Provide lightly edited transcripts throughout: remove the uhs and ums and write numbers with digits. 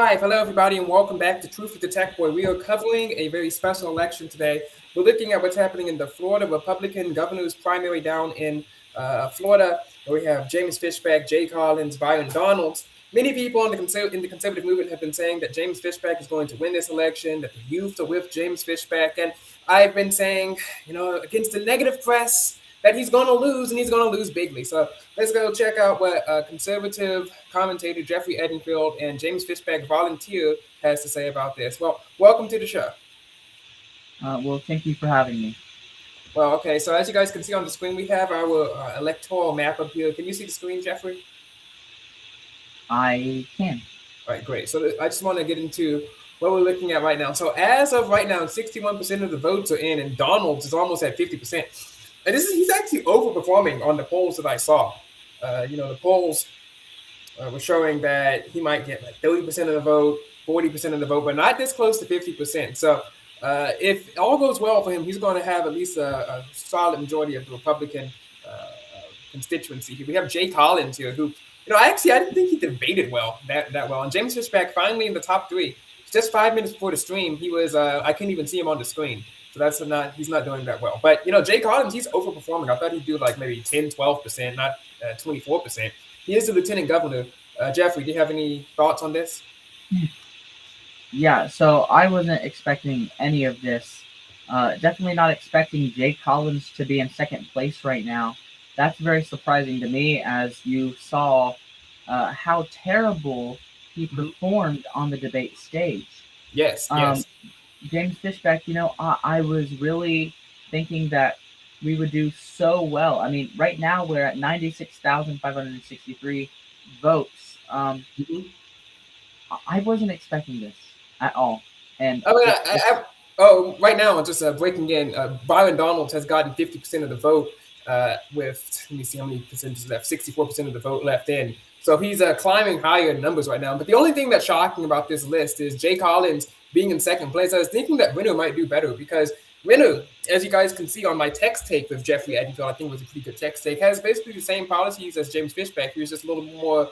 Hi, hello everybody, and welcome back to Truth with the Tech Boy. We are covering a very special election today. We're looking at what's happening in the Florida Republican governor's primary down in Florida, where we have James Fishback, Jay Collins, Byron Donalds. Many people in the conservative movement have been saying that James Fishback is going to win this election, that the youth are with James Fishback, and I've been saying, against the negative press, that he's going to lose, and he's going to lose bigly. So let's go check out what conservative commentator Jeffrey Edenfield and James Fishback volunteer has to say about this. Well, welcome to the show. Well, thank you for having me. Well, okay, so as you guys can see on the screen, we have our electoral map up here. Can you see the screen, Jeffrey? I can. All right, great. So I just want to get into what we're looking at right now. So as of right now, 61% of the votes are in, and Donalds is almost at 50%. And he's actually overperforming on the polls that I saw. The polls were showing that he might get like 30% of the vote, 40% of the vote, but not this close to 50%. So if all goes well for him, he's going to have at least a solid majority of the Republican constituency. We have Jay Collins here, who, I didn't think he debated that well. And James Fishback finally in the top three. Just 5 minutes before the stream, he was I couldn't even see him on the screen. So he's not doing that well. But Jay Collins, he's overperforming. I thought he'd do like maybe 10, 12%, not 24%. He is the lieutenant governor. Jeffrey, do you have any thoughts on this? Yeah, so I wasn't expecting any of this. Definitely not expecting Jay Collins to be in second place right now. That's very surprising to me, as you saw how terrible he performed on the debate stage. Yes. James Fishback, I was really thinking that we would do so well. I mean, right now we're at 96,563 votes. I wasn't expecting this at all. And right now, just breaking in, Byron Donalds has gotten 50% of the vote with, let me see how many percentages left, 64% of the vote left in. So he's climbing higher in numbers right now. But the only thing that's shocking about this list is Jay Collins being in second place. I was thinking that Renner might do better because Renner, as you guys can see on my text take with Jeffrey Edenfield, I think it was a pretty good text take, has basically the same policies as James Fishback. He was just a little more,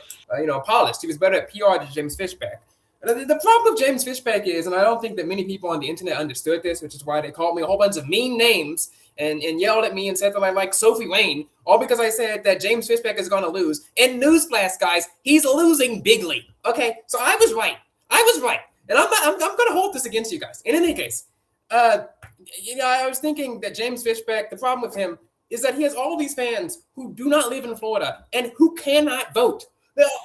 polished. He was better at PR than James Fishback. And the problem with James Fishback is, and I don't think that many people on the internet understood this, which is why they called me a whole bunch of mean names and yelled at me and said that I like Sophie Wayne, all because I said that James Fishback is going to lose. And newsflash, guys, he's losing bigly. Okay, so I was right. And I'm going to hold this against you guys. In any case, I was thinking that James Fishback, the problem with him is that he has all these fans who do not live in Florida and who cannot vote.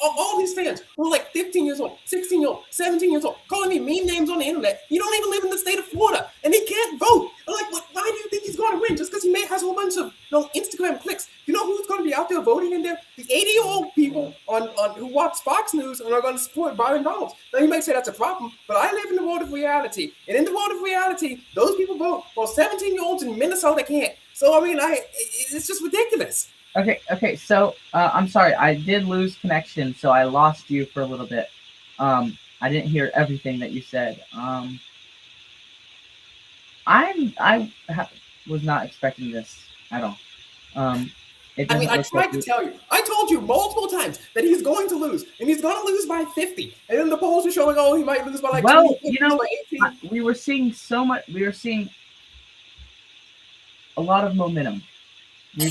All these fans who are like 15 years old, 16 years old, 17 years old, calling me mean names on the internet. You don't even live in the state of Florida, and he can't vote. I'm like, why do you think he's going to win? Just because he has a whole bunch of Instagram clicks. You know who's going to be out there voting in there? The 80-year-old people on who watch Fox News and are going to support Byron Donalds. Now, you might say that's a problem, but I live in the world of reality. And in the world of reality, those people vote, while 17-year-olds in Minnesota can't. So, it's just ridiculous. Okay. So I'm sorry, I did lose connection, so I lost you for a little bit. I didn't hear everything that you said. I was not expecting this at all. I tried to tell you. I told you multiple times that he's going to lose, and he's going to lose by 50. And then the polls are showing, he might lose by like 20. We were seeing a lot of momentum. We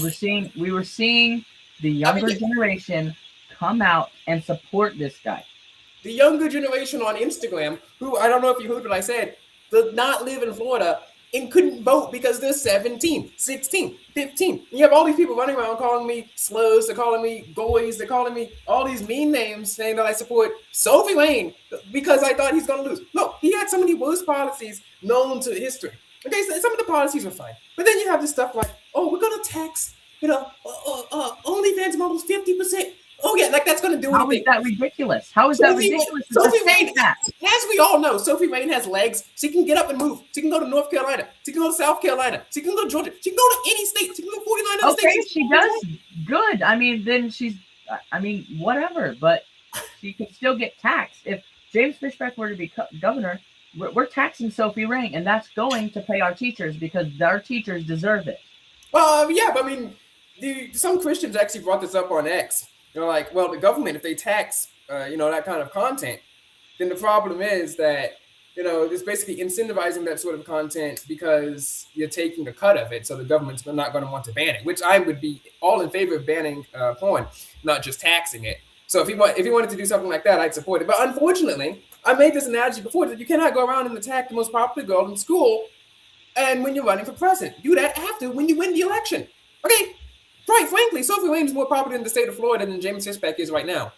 were seeing the younger generation come out and support this guy. The younger generation on Instagram, who I don't know if you heard what I said, does not live in Florida and couldn't vote because they're 17, 16, 15. And you have all these people running around calling me slurs, they're calling me goys, they're calling me all these mean names saying that I support Sophie Wayne because I thought he's going to lose. No, he had some of the worst policies known to history. Okay, so some of the policies are fine. But then you have this stuff like, we're going to tax, OnlyFans models 50%. Oh, yeah, like that's going to do anything. How is that ridiculous? How is that ridiculous? Sophie Wayne, as we all know, Sophie Wayne has legs. She can get up and move. She can go to North Carolina. She can go to South Carolina. She can go to Georgia. She can go to any state. She can go 49 other states. Okay, she does good. Then whatever. But she can still get taxed. If James Fishback were to be governor, we're taxing Sophie Wayne, and that's going to pay our teachers because our teachers deserve it. Yeah, but some Christians actually brought this up on X. The government, if they tax, that kind of content, then the problem is that it's basically incentivizing that sort of content because you're taking a cut of it. So the government's not going to want to ban it, which I would be all in favor of banning porn, not just taxing it. So if he wanted to do something like that, I'd support it. But unfortunately, I made this analogy before that you cannot go around and attack the most popular girl in school, and when you're running for president, do that after when you win the election. Okay, quite frankly, Sophie Wayne is more popular in the state of Florida than James Fishback is right now.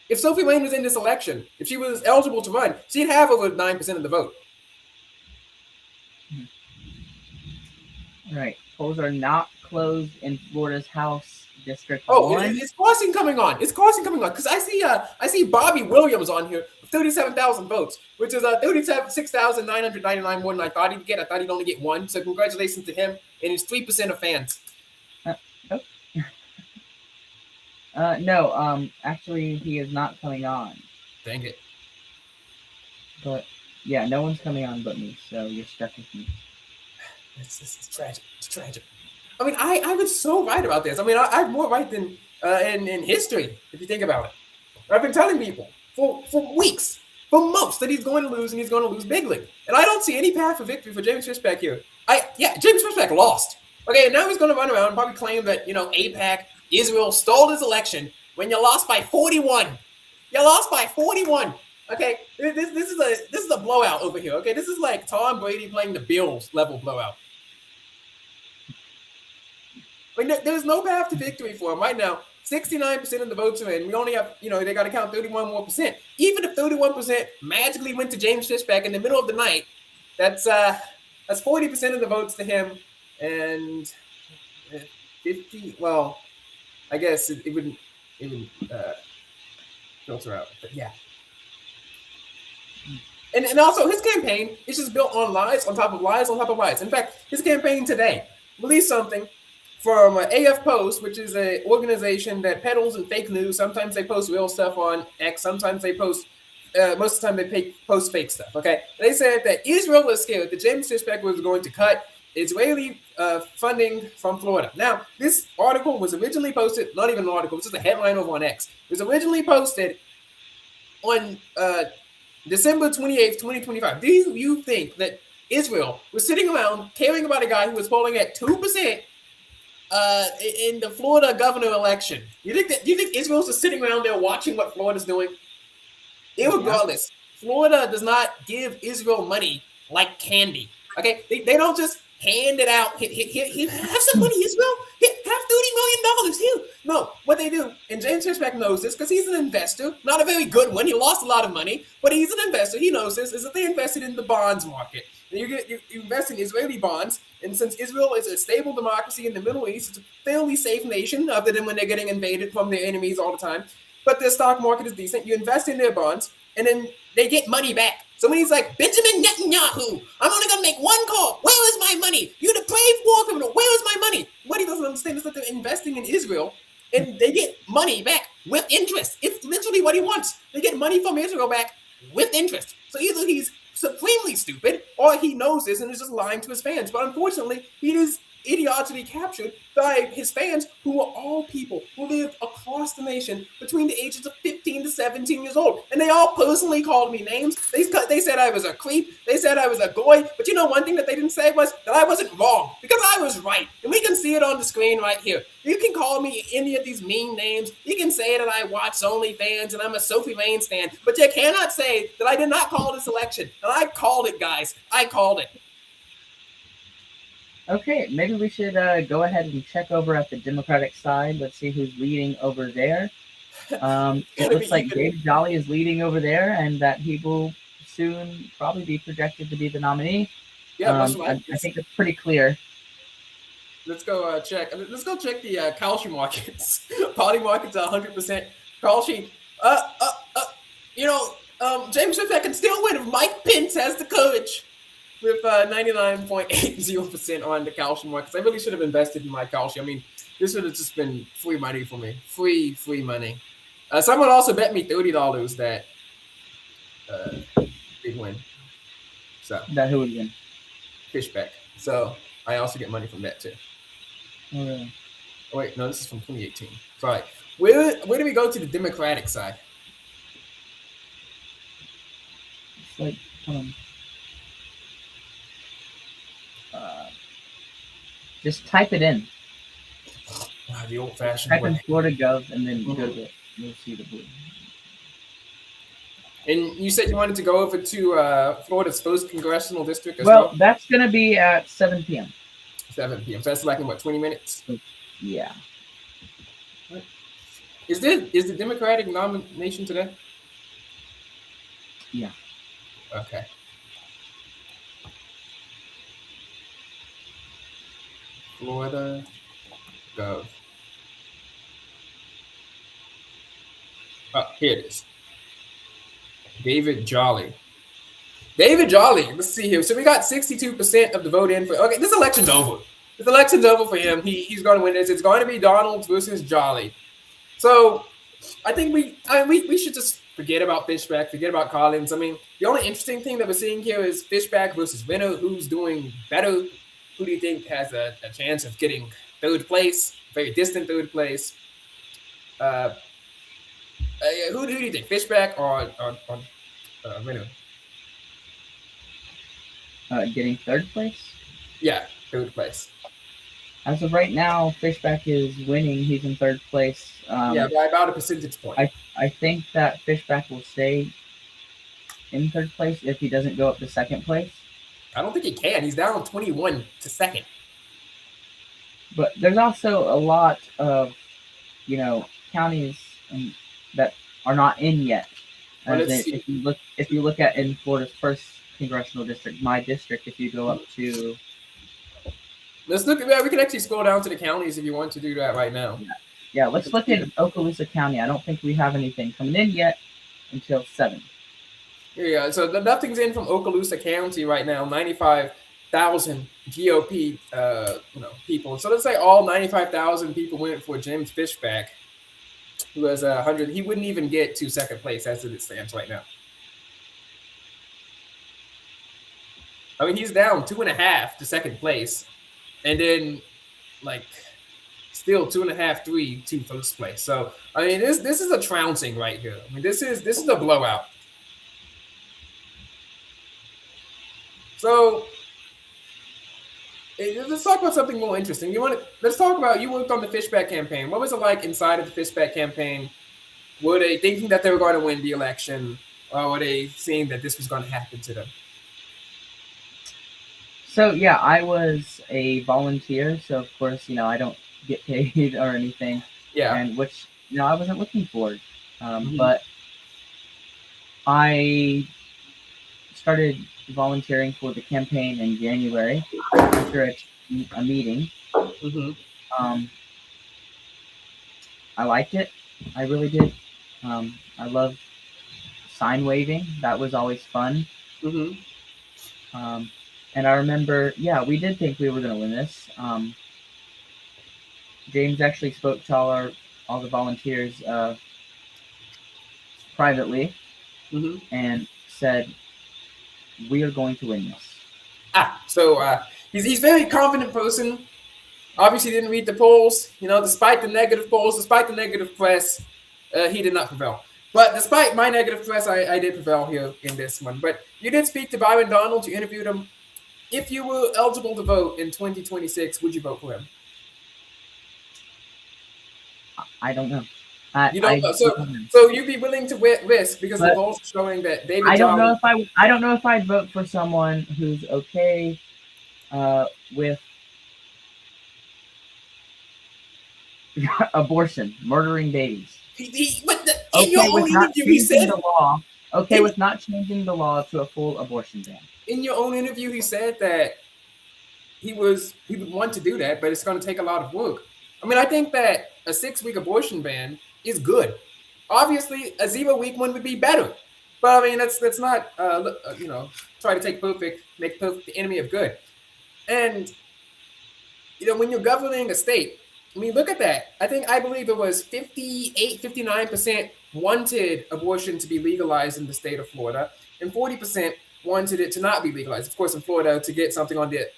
If Sophie Wayne was in this election, if she was eligible to run, she'd have over 9% of the vote. All right. Polls are not closed in Florida's House District 1. It's Carson coming on. It's Carson coming on because I see Bobby Williams on here with 37,000 votes, which is 36,999 more than I thought he'd get. I thought he'd only get one. So congratulations to him and his 3% of fans. No, actually, he is not coming on. Dang it. But, yeah, no one's coming on but me, so you're stuck with me. It's tragic. It's tragic. I mean, I was so right about this. I mean, I'm more right than in history, if you think about it. I've been telling people for weeks, for months, that he's going to lose, and he's going to lose bigly. And I don't see any path for victory for James Fishback here. James Fishback lost. Okay, and now he's going to run around and probably claim that, AIPAC, Israel stole his election when you lost by 41. You lost by 41. Okay, this is a blowout over here. Okay, this is like Tom Brady playing the Bills level blowout. I mean, there's no path to victory for him right now. 69% of the votes are in. We only have, they got to count 31 more percent. Even if 31% magically went to James Fishback in the middle of the night, that's 40% of the votes to him, and 50. Well, I guess it wouldn't filter out, but yeah. And also his campaign is just built on lies on top of lies on top of lies. In fact, his campaign today released something from AF Post, which is an organization that peddles in fake news. Sometimes they post real stuff on X. Sometimes they post, most of the time they post fake stuff. Okay, they said that Israel was scared that James Fishback was going to cut Israeli funding from Florida. Now, this article was originally posted, not even an article, it's just a headline over on X. It was originally posted on December 28th, 2025. Do you think that Israel was sitting around caring about a guy who was polling at 2% in the Florida governor election? Do you think Israel's just sitting around there watching what Florida's doing? Irregardless, Florida does not give Israel money like candy. Okay, they don't just hand it out. Here, have some money, Israel. Here, have $30 million. Here. No, what they do, and James Fishback knows this because he's an investor, not a very good one. He lost a lot of money, but he's an investor. He knows this, is that they invested in the bonds market. And you invest in Israeli bonds, and since Israel is a stable democracy in the Middle East, it's a fairly safe nation, other than when they're getting invaded from their enemies all the time. But their stock market is decent. You invest in their bonds, and then they get money back. So when he's like, Benjamin Netanyahu, I'm only going to make one call. Where is my money? You depraved war criminal. Where is my money? What he doesn't understand is that they're investing in Israel, and they get money back with interest. It's literally what he wants. They get money from Israel back with interest. So either he's supremely stupid, or he knows this and is just lying to his fans. But unfortunately, he is idiotically captured by his fans, who are all people who live across the nation between the ages of 15 to 17 years old. And they all personally called me names. They said I was a creep. They said I was a goy. But you know one thing that they didn't say was that I wasn't wrong, because I was right. And we can see it on the screen right here. You can call me any of these mean names. You can say that I watch OnlyFans and I'm a Sophie Wayne stan. But you cannot say that I did not call this election. And I called it, guys. I called it. Okay, maybe we should go ahead and check over at the Democratic side. Let's see who's leading over there. It looks like Dave Jolly is leading over there, and that he will soon probably be projected to be the nominee. Yeah, I think it's pretty clear. Let's go check. Let's go check the Kalshi markets. Party markets are 100%. Kalshi. James Fishback can still win if Mike Pence has the courage. With 99.80% on the Kalshi markets. I really should have invested in my Kalshi. I mean, this would have just been free money for me. Free money. Someone also bet me $30 that they'd win. So that who would win? Fishback. So I also get money from that too. Oh, really? Oh, wait, no, this is from 2018. Sorry. Where do we go to the Democratic side? like uh, just type it in. The old-fashioned Type way. in Florida Gov and then go Mhm. to it. You'll see the blue. And you said you wanted to go over to Florida's first congressional district as Well, well. that's gonna be at 7 p.m. 7 p.m. So that's like in what, 20 minutes? Yeah. Is the Democratic nomination today? Yeah. Okay. Florida Gov. Oh, here it is. David Jolly. David Jolly. Let's see here. So we got 62% of the vote in for. Okay, this election's over. This election's over for him. He's going to win this. It's going to be Donald versus Jolly. So I think we should just forget about Fishback, forget about Collins. I mean, the only interesting thing that we're seeing here is Fishback versus Renner. Who's doing better? Who do you think has a chance of getting third place? Very distant third place. Who do you think? Fishback or Renner? Getting third place. Yeah, third place. As of right now, Fishback is winning. He's in third place. Yeah, by about a percentage point. I think that Fishback will stay in third place if he doesn't go up to second place. I don't think he can. He's down 21 to second. But there's also a lot of, counties that are not in yet. Well, If you look at in Florida's first congressional district, my district, if you go up to, let's look at that. We can actually scroll down to the counties if you want to do that right now. Yeah, let's look at Okaloosa County. I don't think we have anything coming in yet until 7. Yeah, so nothing's in from Okaloosa County right now. 95,000 GOP, people. So let's say all 95,000 people went for James Fishback, who has 100. He wouldn't even get to second place as it stands right now. I mean, he's down 2.5 to second place, and then still 2.5, 3 to first place. So I mean, this is a trouncing right here. I mean, this is a blowout. So let's talk about something more interesting. Let's talk about, you worked on the Fishback campaign. What was it like inside of the Fishback campaign? Were they thinking that they were going to win the election, or were they seeing that this was going to happen to them? So yeah, I was a volunteer, so of course, I don't get paid or anything. Yeah. And which, I wasn't looking for. But I started volunteering for the campaign in January after a meeting. I liked it. I really did. I love sign waving. That was always fun. And I remember, we did think we were going to win this. James actually spoke to all the volunteers privately and said, "We are going to win this." So he's a very confident person. Obviously, didn't read the polls. Despite the negative polls, despite the negative press, he did not prevail. But despite my negative press, I did prevail here in this one. But you did speak to Byron Donald. You interviewed him. If you were eligible to vote in 2026, would you vote for him? I don't know. So you'd be willing to risk, because the polls are showing that David. I don't know if I'd vote for someone who's okay with abortion, murdering babies. In your own interview, he said with not changing the law to a full abortion ban. In your own interview, he said that he would want to do that, but it's going to take a lot of work. I mean, I think that a 6-week abortion ban is good. Obviously, a 0-week one would be better. But I mean, let's not try to make perfect the enemy of good. And when you're governing a state, I mean, look at that. I believe it was 59% wanted abortion to be legalized in the state of Florida, and 40% wanted it to not be legalized. Of course, in Florida, to get something on the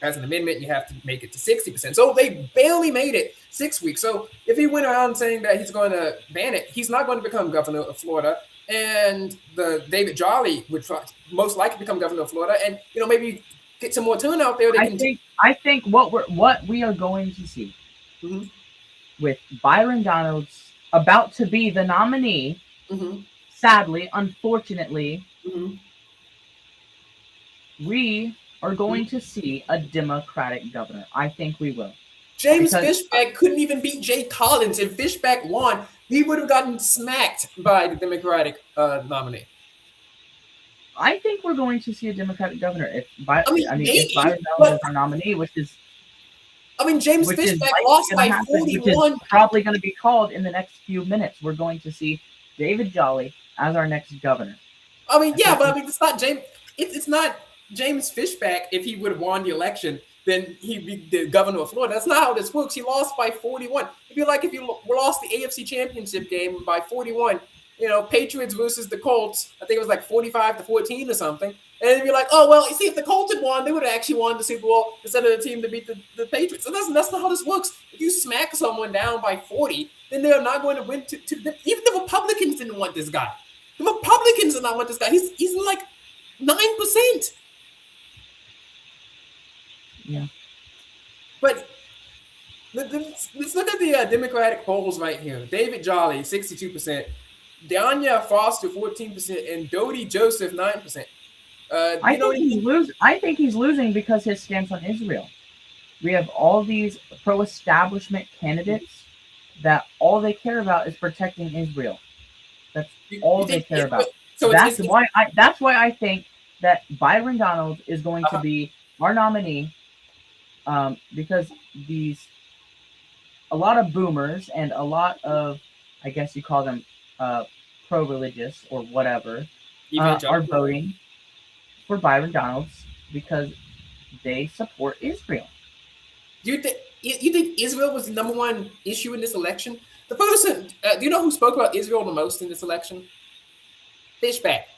as an amendment, you have to make it to 60%. So they barely made it 6 weeks. So if he went around saying that he's going to ban it, he's not going to become governor of Florida. and the David Jolly would most likely become governor of Florida, and maybe get some more turnout there. I think what we are going to see with Byron Donalds about to be the nominee, sadly, unfortunately, we are going to see a Democratic governor. I think we will. James Fishback couldn't even beat Jay Collins. If Fishback won, he would have gotten smacked by the Democratic nominee. I think we're going to see a Democratic governor if Byron Donalds is our nominee, which is. James Fishback lost by 41. Which is probably going to be called in the next few minutes. We're going to see David Jolly as our next governor. It's not James. It's not James Fishback. If he would have won the election, then he'd be the governor of Florida. That's not how this works. He lost by 41. It'd be like if you lost the AFC Championship game by 41. Patriots versus the Colts. I think it was like 45-14 or something. And you're like, oh, well, you see, if the Colts had won, they would have actually won the Super Bowl instead of the team to beat the Patriots. So that's not how this works. If you smack someone down by 40, then they're not going to win. Even the Republicans didn't want this guy. The Republicans did not want this guy. He's like 9%. Yeah. But let's look at the Democratic polls right here. David Jolly, 62%. Dianya Foster, 14%, and Dodie Joseph, 9%. I think he's losing because his stance on Israel. We have all these pro-establishment candidates that all they care about is protecting Israel. That's all they care about. So that's why I think that Byron Donalds is going to be our nominee, because a lot of boomers and a lot of, I guess you call them pro-religious or whatever, are voting for Byron Donalds because they support Israel. Do you think Israel was the number one issue in this election? The person, do you know who spoke about Israel the most in this election? Fishback.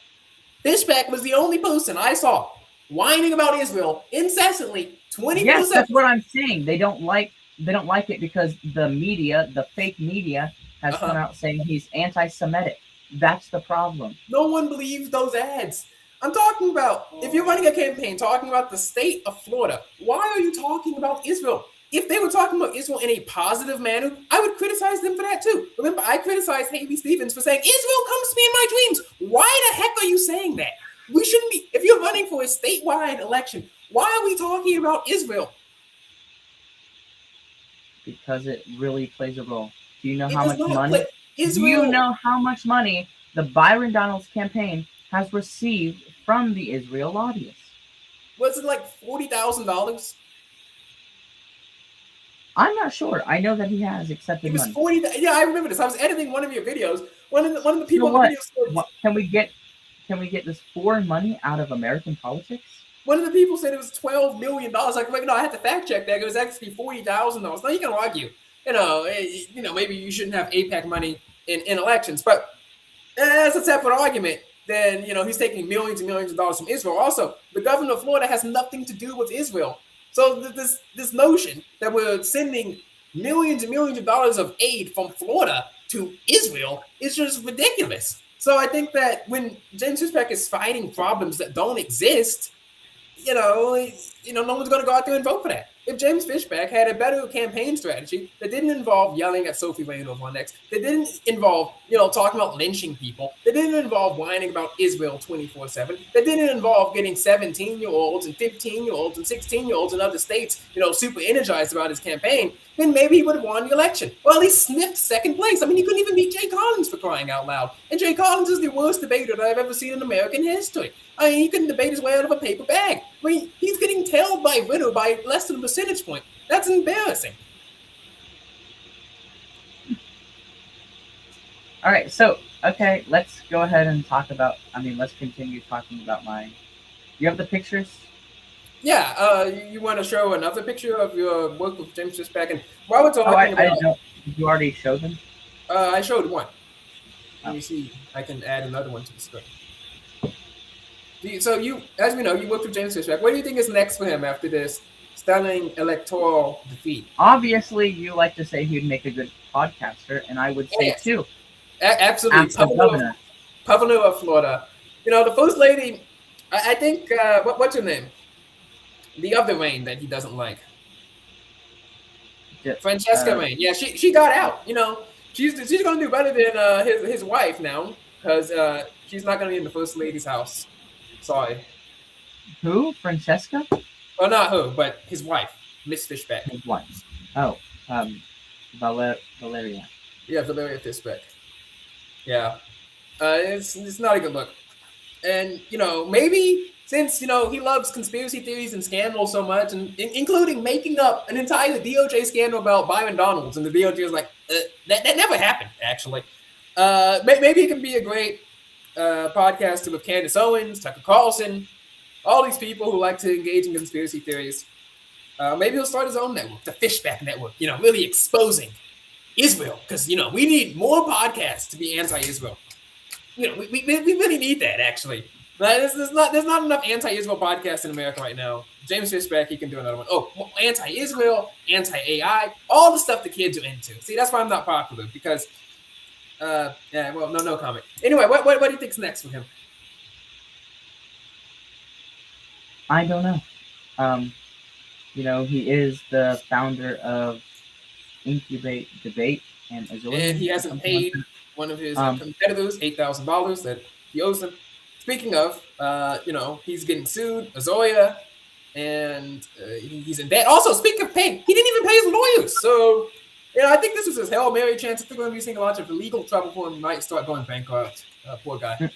Fishback was the only person I saw whining about Israel incessantly, 24/7. Yes, that's what I'm saying. They don't like it because the media, the fake media, has come out saying he's anti-Semitic. That's the problem. No one believes those ads. I'm talking about, if you're running a campaign talking about the state of Florida, why are you talking about Israel? If they were talking about Israel in a positive manner, I would criticize them for that too. Remember, I criticized Haley Stevens for saying, Israel comes to me in my dreams. Why the heck are you saying that? We shouldn't be. If you're running for a statewide election, why are we talking about Israel? Because it really plays a role. Do you know how much money? Do you know how much money the Byron Donalds campaign has received from the Israel lobbyists? Was it like $40,000? I'm not sure. I know that he has accepted money. $40. Yeah, I remember this. I was editing one of your videos. One of the people in the video said, Can we get this foreign money out of American politics? One of the people said it was $12 million. Like, no, I had to fact check that. It was actually $40,000. Now you can argue, maybe you shouldn't have AIPAC money in elections, but as a separate argument. Then he's taking millions and millions of dollars from Israel. Also, the governor of Florida has nothing to do with Israel. So this notion that we're sending millions and millions of dollars of aid from Florida to Israel is just ridiculous. So I think that when James Fishback is fighting problems that don't exist, no one's going to go out there and vote for that. If James Fishback had a better campaign strategy that didn't involve yelling at Sophie Randolph on X, that didn't involve, talking about lynching people, that didn't involve whining about Israel 24/7, that didn't involve getting 17-year-olds and 15-year-olds and 16-year-olds in other states, super energized about his campaign, then maybe he would have won the election. Or at least sniffed second place. I mean, he couldn't even beat Jay Collins for crying out loud. And Jay Collins is the worst debater that I've ever seen in American history. I mean, he couldn't debate his way out of a paper bag. I mean, he's getting tailed by Ritter by less than a percentage point. That's embarrassing. All right, so, okay, let's go ahead and let's continue talking about mine. You have the pictures? Yeah, you want to show another picture of your work with James Fishback? And while we're talking I don't. Did you already show them? I showed one. Let me see. I can add another one to the screen. So as we know, you worked with James Fishback. What do you think is next for him after this stunning electoral defeat? Obviously, you like to say he'd make a good podcaster, and I would say too. Absolutely. Governor of Florida. The first lady. I think. What's her name? The other Rain that he doesn't like. Francesca Rain. Yeah, she got out. She's gonna do better than his wife now because she's not gonna be in the first lady's house. Sorry. Who? Francesca? Well, not her, but his wife, Miss Fishback. His wife. Oh, Valeria. Yeah, Valeria Fishback. Yeah, it's not a good look. And maybe since he loves conspiracy theories and scandals so much, and including making up an entire DOJ scandal about Byron Donalds, and the DOJ is like, that never happened actually. Maybe it can be a great podcaster with Candace Owens, Tucker Carlson, all these people who like to engage in conspiracy theories. Maybe he'll start his own network, the Fishback Network. Really exposing Israel, because we need more podcasts to be anti-Israel. We really need that, actually. There's not enough anti-Israel podcasts in America right now. James Fishback, he can do another one. Oh, anti-Israel, anti-AI, all the stuff the kids are into. See, that's why I'm not popular, because no comment. Anyway, what do you think's next for him? I don't know. He is the founder of Incubate Debate and Azorian. And he hasn't paid one of his competitors $8,000 that he owes them. Speaking of, he's getting sued, Azoria, and he's in debt. Also, speaking of paying, he didn't even pay his lawyers. So, I think this was his Hail Mary chance. If they're going to be seeing a lot of legal trouble for him, he might start going bankrupt. Poor guy.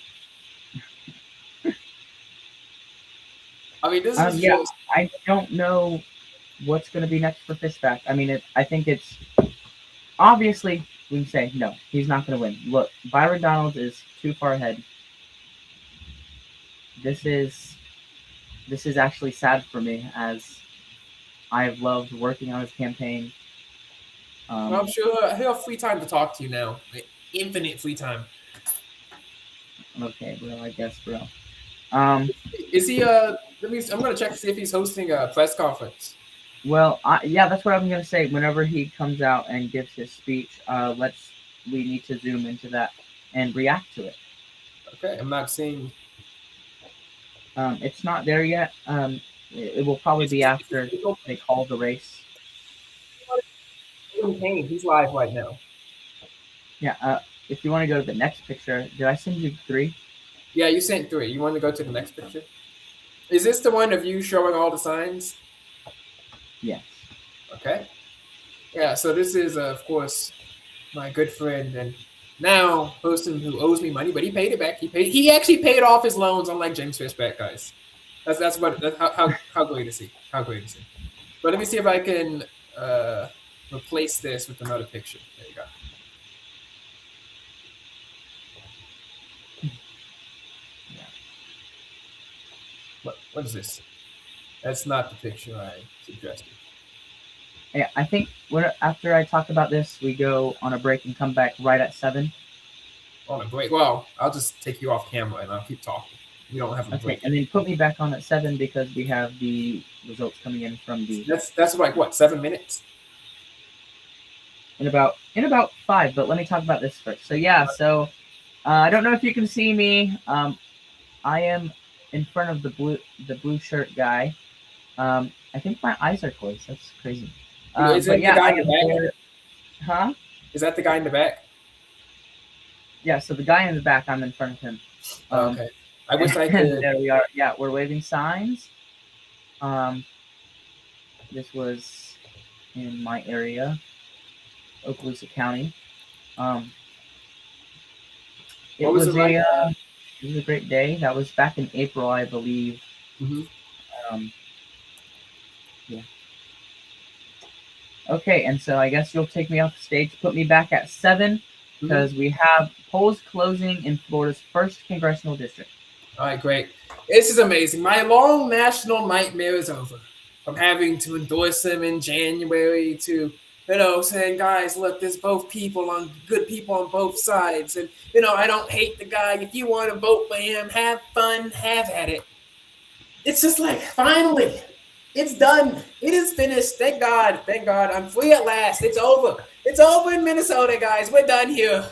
I mean, this is just... I don't know what's going to be next for Fishback. I mean, I think it's... Obviously, we can say, no, he's not going to win. Look, Byron Donalds is too far ahead. This is actually sad for me, as I've loved working on his campaign. Well, I'm sure he'll have free time to talk to you now. Infinite free time. Okay, bro, I guess, bro. Is he? I'm gonna check to see if he's hosting a press conference. Well, that's what I'm gonna say. Whenever he comes out and gives his speech, we need to zoom into that and react to it. Okay, I'm not seeing. It's not there yet. It will probably be after they call the race. He's live right now. Yeah. If you want to go to the next picture, did I send you 3? Yeah, you sent 3. You want to go to the next picture? Is this the one of you showing all the signs? Yes. Okay. Yeah, so this is, of course, my good friend and now person who owes me money, but he paid it back. He actually paid off his loans, unlike James Fishback, guys. That's how great is he? How great is he? But let me see if I can replace this with another picture. There you go. What is this? That's not the picture I suggested. Yeah, I think after I talk about this, we go on a break and come back right at 7. On a break? Well, I'll just take you off camera and I'll keep talking. You don't have a break. Okay, and then put me back on at 7 because we have the results coming in from the... That's like, what, 7 minutes? In about 5, but let me talk about this first. So, yeah, I don't know if you can see me. I am in front of the blue shirt guy. I think my eyes are closed. That's crazy. Is it the guy in the back? Huh? Is that the guy in the back? Yeah, so the guy in the back, I'm in front of him. Okay. I wish I could. There we are. Yeah, we're waving signs. This was in my area, Okaloosa County. It was a great day. That was back in April, I believe. Mm-hmm. Yeah. Okay, and so I guess you'll take me off the stage, put me back at 7, because we have polls closing in Florida's 1st congressional district. All right, great. This is amazing. My long national nightmare is over. From having to endorse him in January to, saying, guys, look, there's good people on both sides. And, I don't hate the guy. If you want to vote for him, have fun, have at it. It's just like, finally, it's done. It is finished. Thank God. Thank God. I'm free at last. It's over. It's over in Minnesota, guys. We're done here.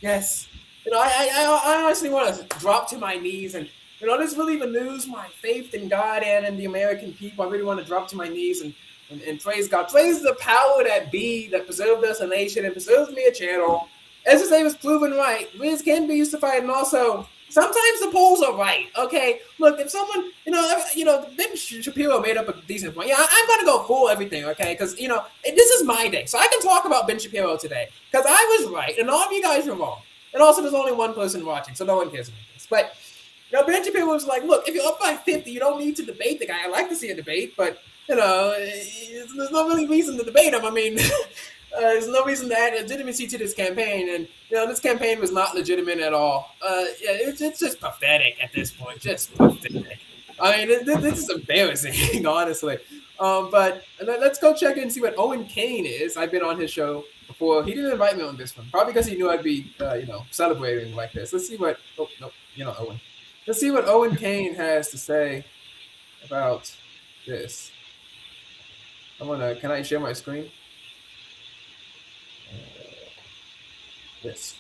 Yes. I honestly want to drop to my knees and, this will even lose my faith in God and in the American people. I really want to drop to my knees and praise God. Praise the power that be that preserved us a nation and preserved me a channel. As his name was proven right, Riz can be used to fight, and also sometimes the polls are right. Okay, look, if someone, Ben Shapiro made up a decent point. Yeah, I'm gonna go full everything. Okay, because this is my day, so I can talk about Ben Shapiro today because I was right and all of you guys are wrong. And also, there's only one person watching, so no one cares about this. But Ben Shapiro was like, look, if you're up by 50, you don't need to debate the guy. I like to see a debate, but there's no really reason to debate him. I mean, there's no reason to add legitimacy to this campaign, and this campaign was not legitimate at all. It's just pathetic at this point, just pathetic. I mean, this is embarrassing, honestly. But let's go check in and see what Owen Kane is. I've been on his show before. He didn't invite me on this one, probably because he knew I'd be, celebrating like this. Let's see what. Oh no, Owen. Let's see what Owen Kane has to say about this. Can I share my screen? This.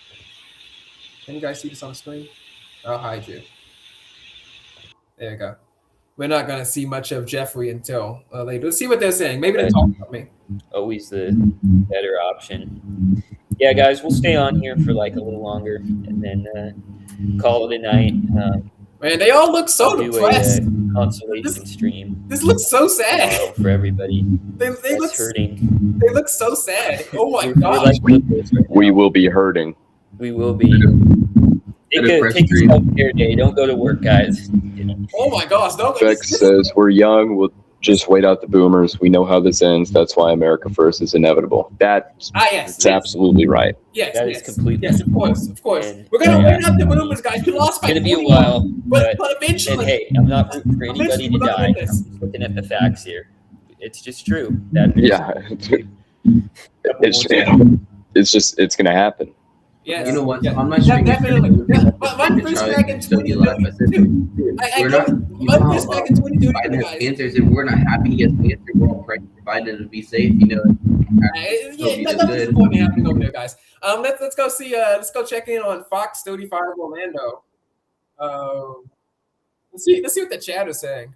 Can you guys see this on the screen? I'll hide you. There you go. We're not going to see much of Jeffrey until later. Let's see what they're saying. Maybe they're talking about me. Always the better option. Yeah, guys, we'll stay on here for like a little longer and then call it a night. Man, they all look so depressed. Consolation stream. This looks so sad for everybody. They look hurting. They look so sad. Oh my gosh. We will be hurting. We will be. Take a self-care day. Don't go to work, guys. Oh my gosh. Beck says we're young. We'll just wait out the boomers. We know how this ends. That's why America First is inevitable. That's absolutely right. Yes, that is completely. Yes, of course. We're gonna wait out the boomers, guys. We lost by. It's gonna be a while, but eventually. And hey, I'm not rooting for anybody to die. I'm just looking at the facts here. It's just true. It's gonna happen. Yes. You know what? Yeah. On my stream, definitely. My first back in 2022. Biden has answers, and we're not happy he has answers. We're all praying for Biden to be safe. Nothing's important happening over there, guys. Let's go see. Let's go check in on Fox 35 Orlando. Let's see what the chat is saying.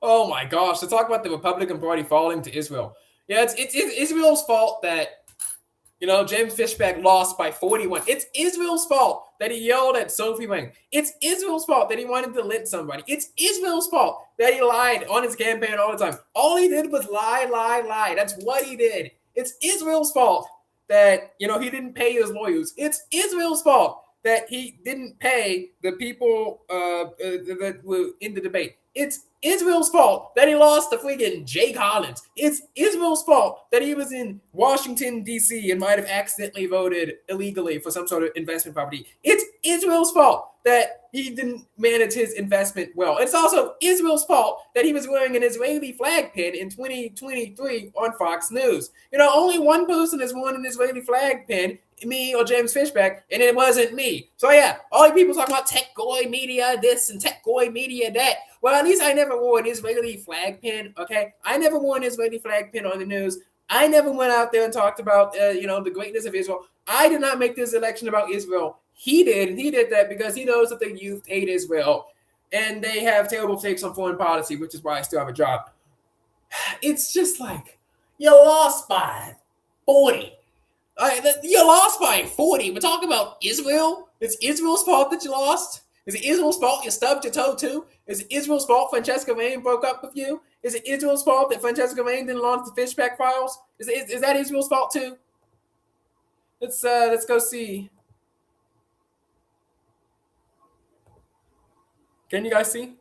Oh my gosh! Let's talk about the Republican Party falling to Israel. Yeah, it's Israel's fault that. James Fishback lost by 41. It's Israel's fault that he yelled at Sophie Wang. It's Israel's fault that he wanted to lynch somebody. It's Israel's fault that he lied on his campaign all the time. All he did was lie. That's what he did. It's Israel's fault that, he didn't pay his lawyers. It's Israel's fault that he didn't pay the people that were in the debate. It's Israel's fault that he lost to freaking Jay Collins. It's Israel's fault that he was in Washington, D.C. and might have accidentally voted illegally for some sort of investment property. It's Israel's fault that he didn't manage his investment well. It's also Israel's fault that he was wearing an Israeli flag pin in 2023 on Fox News. Only one person has worn an Israeli flag pin, me or James Fishback, and it wasn't me. So yeah, all you people talking about tech goy media this and tech goy media that. Well, at least I never wore an Israeli flag pin, okay? I never wore an Israeli flag pin on the news. I never went out there and talked about, the greatness of Israel. I did not make this election about Israel. He did, and he did that because he knows that the youth hate Israel, and they have terrible takes on foreign policy, which is why I still have a job. It's just like, you lost by 40. You lost by 40. We're talking about Israel. It's Israel's fault that you lost. Is it Israel's fault you stubbed your toe too? Is it Israel's fault Francesca Rain broke up with you? Is it Israel's fault that Francesca Rain didn't launch the Fishback files? Is that Israel's fault too? Let's go see. Can you guys see?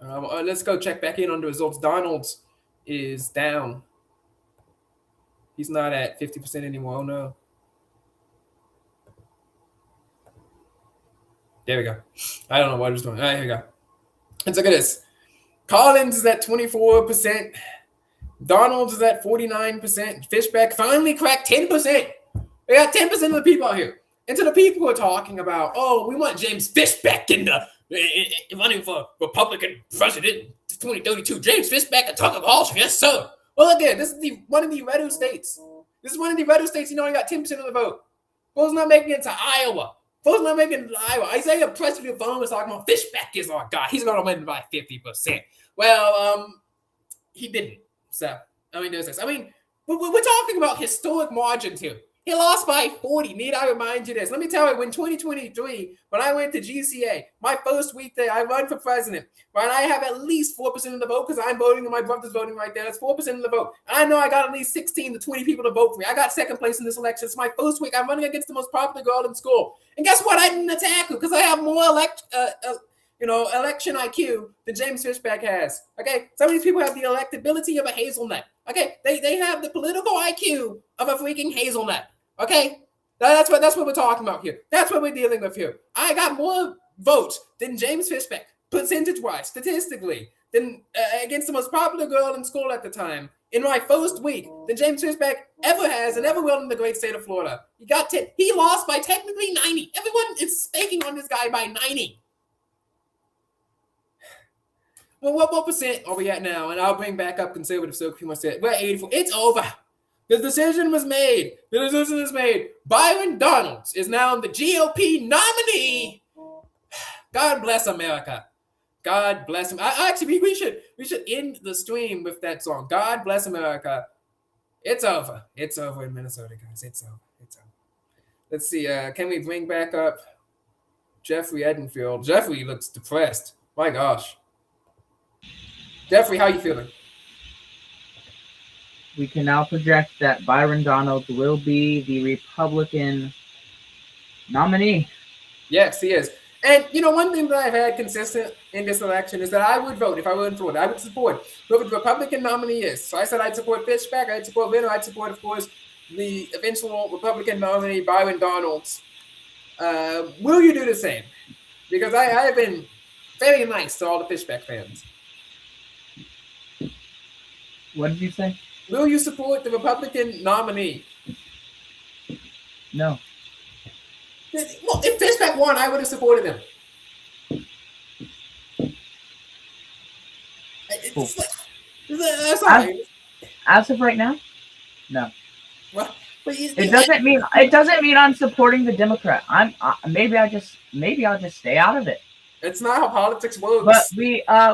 Let's go check back in on the results. Donald's is down. He's not at 50% anymore. Oh, no. There we go. I don't know what I was doing. All right, here we go. Let's look at this. Collins is at 24%. Donald is at 49%. Fishback finally cracked 10%. We got 10% of the people out here. And to the people who are talking about, we want James Fishback in the running for Republican president 2032. James Fishback and Tucker Carlson. Yes, sir. Well, again, this is one of the red states. This is one of the red states. You know, you got 10% of the vote. Folks not making it to Iowa. Folks not making it to Iowa. Isaiah Presley phone was talking about Fishback is our guy. He's going to win by 50%. Well, he didn't. So, I mean, there's this. I mean, we're talking about historic margins here. He lost by 40. Need I remind you this? Let me tell you, in 2023, when I went to GCA, my first week there, I run for president. Right, I have at least 4% of the vote because I'm voting and my brother's voting right there. That's 4% of the vote. And I know I got at least 16 to 20 people to vote for me. I got second place in this election. It's my first week. I'm running against the most popular girl in school. And guess what? I didn't attack her because I have more election IQ than James Fishback has. Okay, some of these people have the electability of a hazelnut. Okay, they have the political IQ of a freaking hazelnut. Okay, that's what we're talking about here. That's what we're dealing with here. I got more votes than James Fishback, percentage-wise, statistically, than against the most popular girl in school at the time in my first week than James Fishback ever has and ever will in the great state of Florida. He lost by technically 90. Everyone is spanking on this guy by 90. Well, what percent are we at now? And I'll bring back up conservative circle. People said we're at 84. It's over. The decision was made. The decision is made. Byron Donalds is now the GOP nominee. God bless America. God bless him. Actually, we should end the stream with that song. God bless America. It's over. It's over in Minnesota, guys. It's over. It's over. Let's see. Can we bring back up Jeffrey Edenfield? Jeffrey looks depressed. My gosh. Jeffrey, how you feeling? We can now project that Byron Donalds will be the Republican nominee. Yes, he is. And, you know, one thing that I've had consistent in this election is that I would vote if I were in Florida. I would support whoever the Republican nominee is. So I said I'd support Fishback, I'd support Vinner, I'd support, of course, the eventual Republican nominee, Byron Donalds. Will you do the same? Because I have been very nice to all the Fishback fans. What did you say? Will you support the Republican nominee? No. Well, if Fishback won, I would have supported him. Cool. That's all. As of right now, no. Well, it doesn't mean I'm supporting the Democrat. Maybe I'll just stay out of it. It's not how politics works. But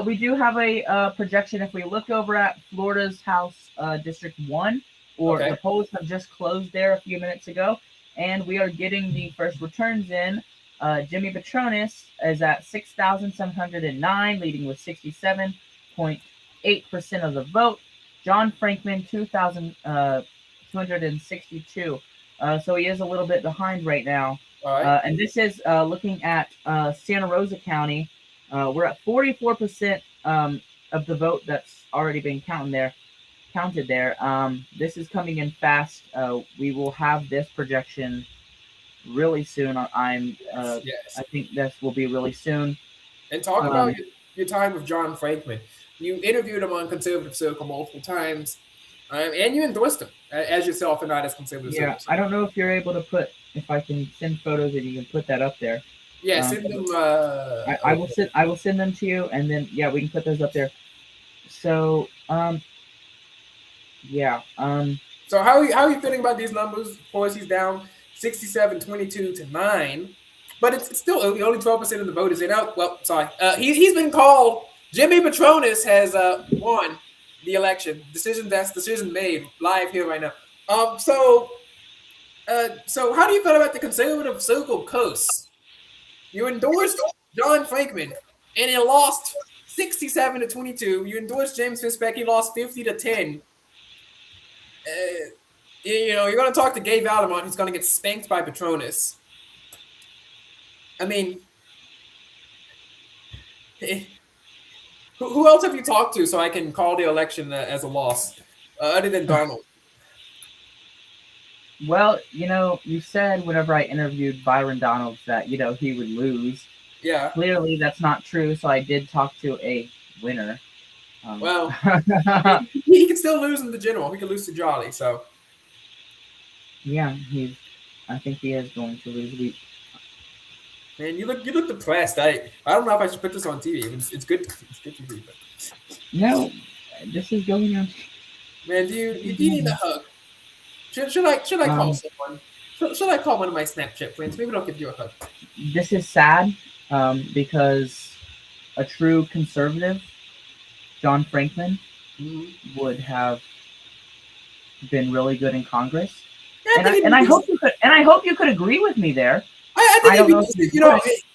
we do have a projection. If we look over at Florida's House District 1, the polls have just closed there a few minutes ago, and we are getting the first returns in. Jimmy Patronis is at 6,709, leading with 67.8% of the vote. John Frankman, 2,262. So he is a little bit behind right now. All right. And this is looking at Santa Rosa County. We're at 44% of the vote that's already been counted there. This is coming in fast. We will have this projection really soon. Yes. I think this will be really soon. And talk about your time with John Frankman. You interviewed him on Conservative Circle multiple times, and you endorsed him as yourself and not as Conservative Circle. Yeah, I don't know if you're able to if I can send photos and you can put that up there. Yeah, send them. I will send them to you, and then we can put those up there. So, yeah. So how are you feeling about these numbers? Of course, he's down 67-22-9, but it's still early. Only 12% of the vote is in. Oh, well, sorry. He's been called. Jimmy Patronis has won the election. Decision made live here right now. So how do you feel about the Conservative Circle curse? You endorsed John Frankman, and he lost 67-22. You endorsed James Fishback, he lost 50-10. You're going to talk to Gabe Vallimont, who's going to get spanked by Patronis. I mean, who else have you talked to so I can call the election as a loss, other than Donald? Well, you said whenever I interviewed Byron Donalds that, he would lose. Yeah. Clearly that's not true, so I did talk to a winner. Well, he can still lose in the general. He can lose to Jolly, so. Yeah, I think he is going to lose. Man, you look depressed. I don't know if I should put this on TV. It's good. It's good TV. But No, this is going on. man, do you need a hug? Should I call someone? Should I call one of my Snapchat friends? Maybe they'll give you a hug. This is sad because a true conservative, John Franklin, would have been really good in Congress. Yeah, and I hope you could agree with me there. I think don't know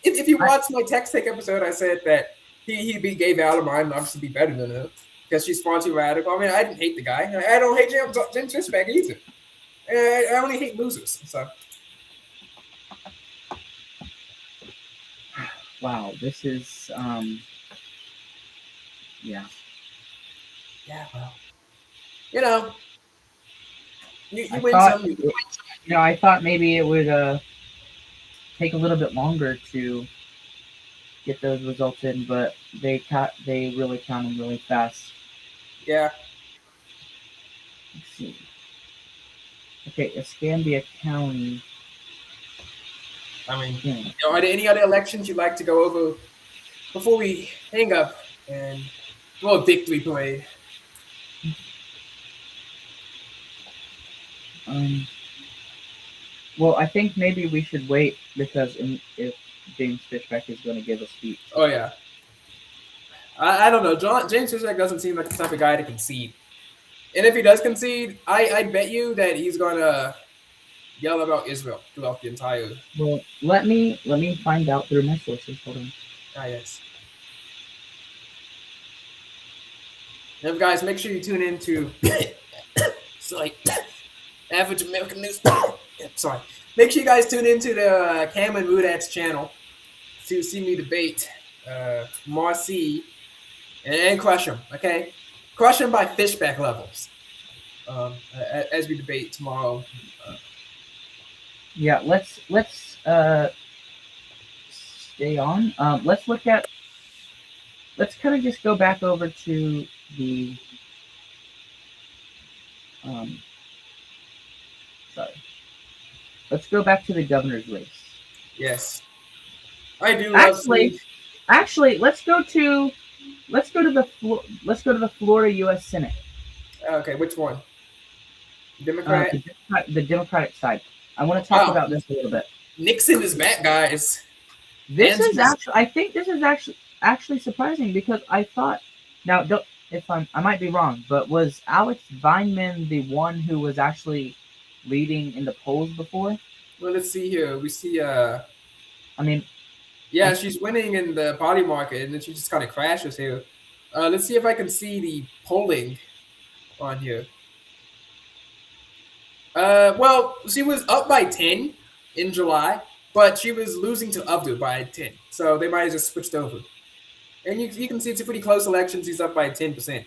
if you watch my Tex Take episode, I said that he'd be gay Valentine and obviously be better than her because she's far too radical. I mean, I didn't hate the guy. I don't hate James Fishback either. I only hate losers. So. Wow, this is yeah. Yeah, well, you know, you win thought, some. I thought maybe it would take a little bit longer to get those results in, but they really count them really fast. Yeah. Let's see. Okay, Escambia County. I mean, are there any other elections you'd like to go over before we hang up and go a victory parade? Well, I think maybe we should wait because if James Fishback is going to give a speech. Oh yeah. I don't know. James Fishback doesn't seem like the type of guy to concede. And if he does concede, I bet you that he's gonna yell about Israel throughout the entire. Well, let me find out through my sources. Hold on. Ah, yes. And guys, make sure you tune in to Average American News. Sorry. Make sure you guys tune into the Cameron Rudat's channel to see me debate Marcy and crush him. Okay, crush him by Fishback levels. As we debate tomorrow. Yeah, let's stay on. Let's kind of just go back over to the sorry. Let's go back to the governor's race. Yes, I do. Actually, let's go to the Florida U.S. Senate. Okay, which one? Democrat. The Democratic side. I want to talk about this a little bit. Nixon is back, guys. I think this is actually surprising because I thought. Now, I might be wrong, but was Alex Weinman the one who was actually leading in the polls before? Well, let's see here. We see. Yeah, she's winning in the body market, and then she just kind of crashes here. Let's see if I can see the polling on here. Well, she was up by 10 in July, but she was losing to Abdu by 10. So they might have just switched over. And you can see it's a pretty close election. She's up by 10%.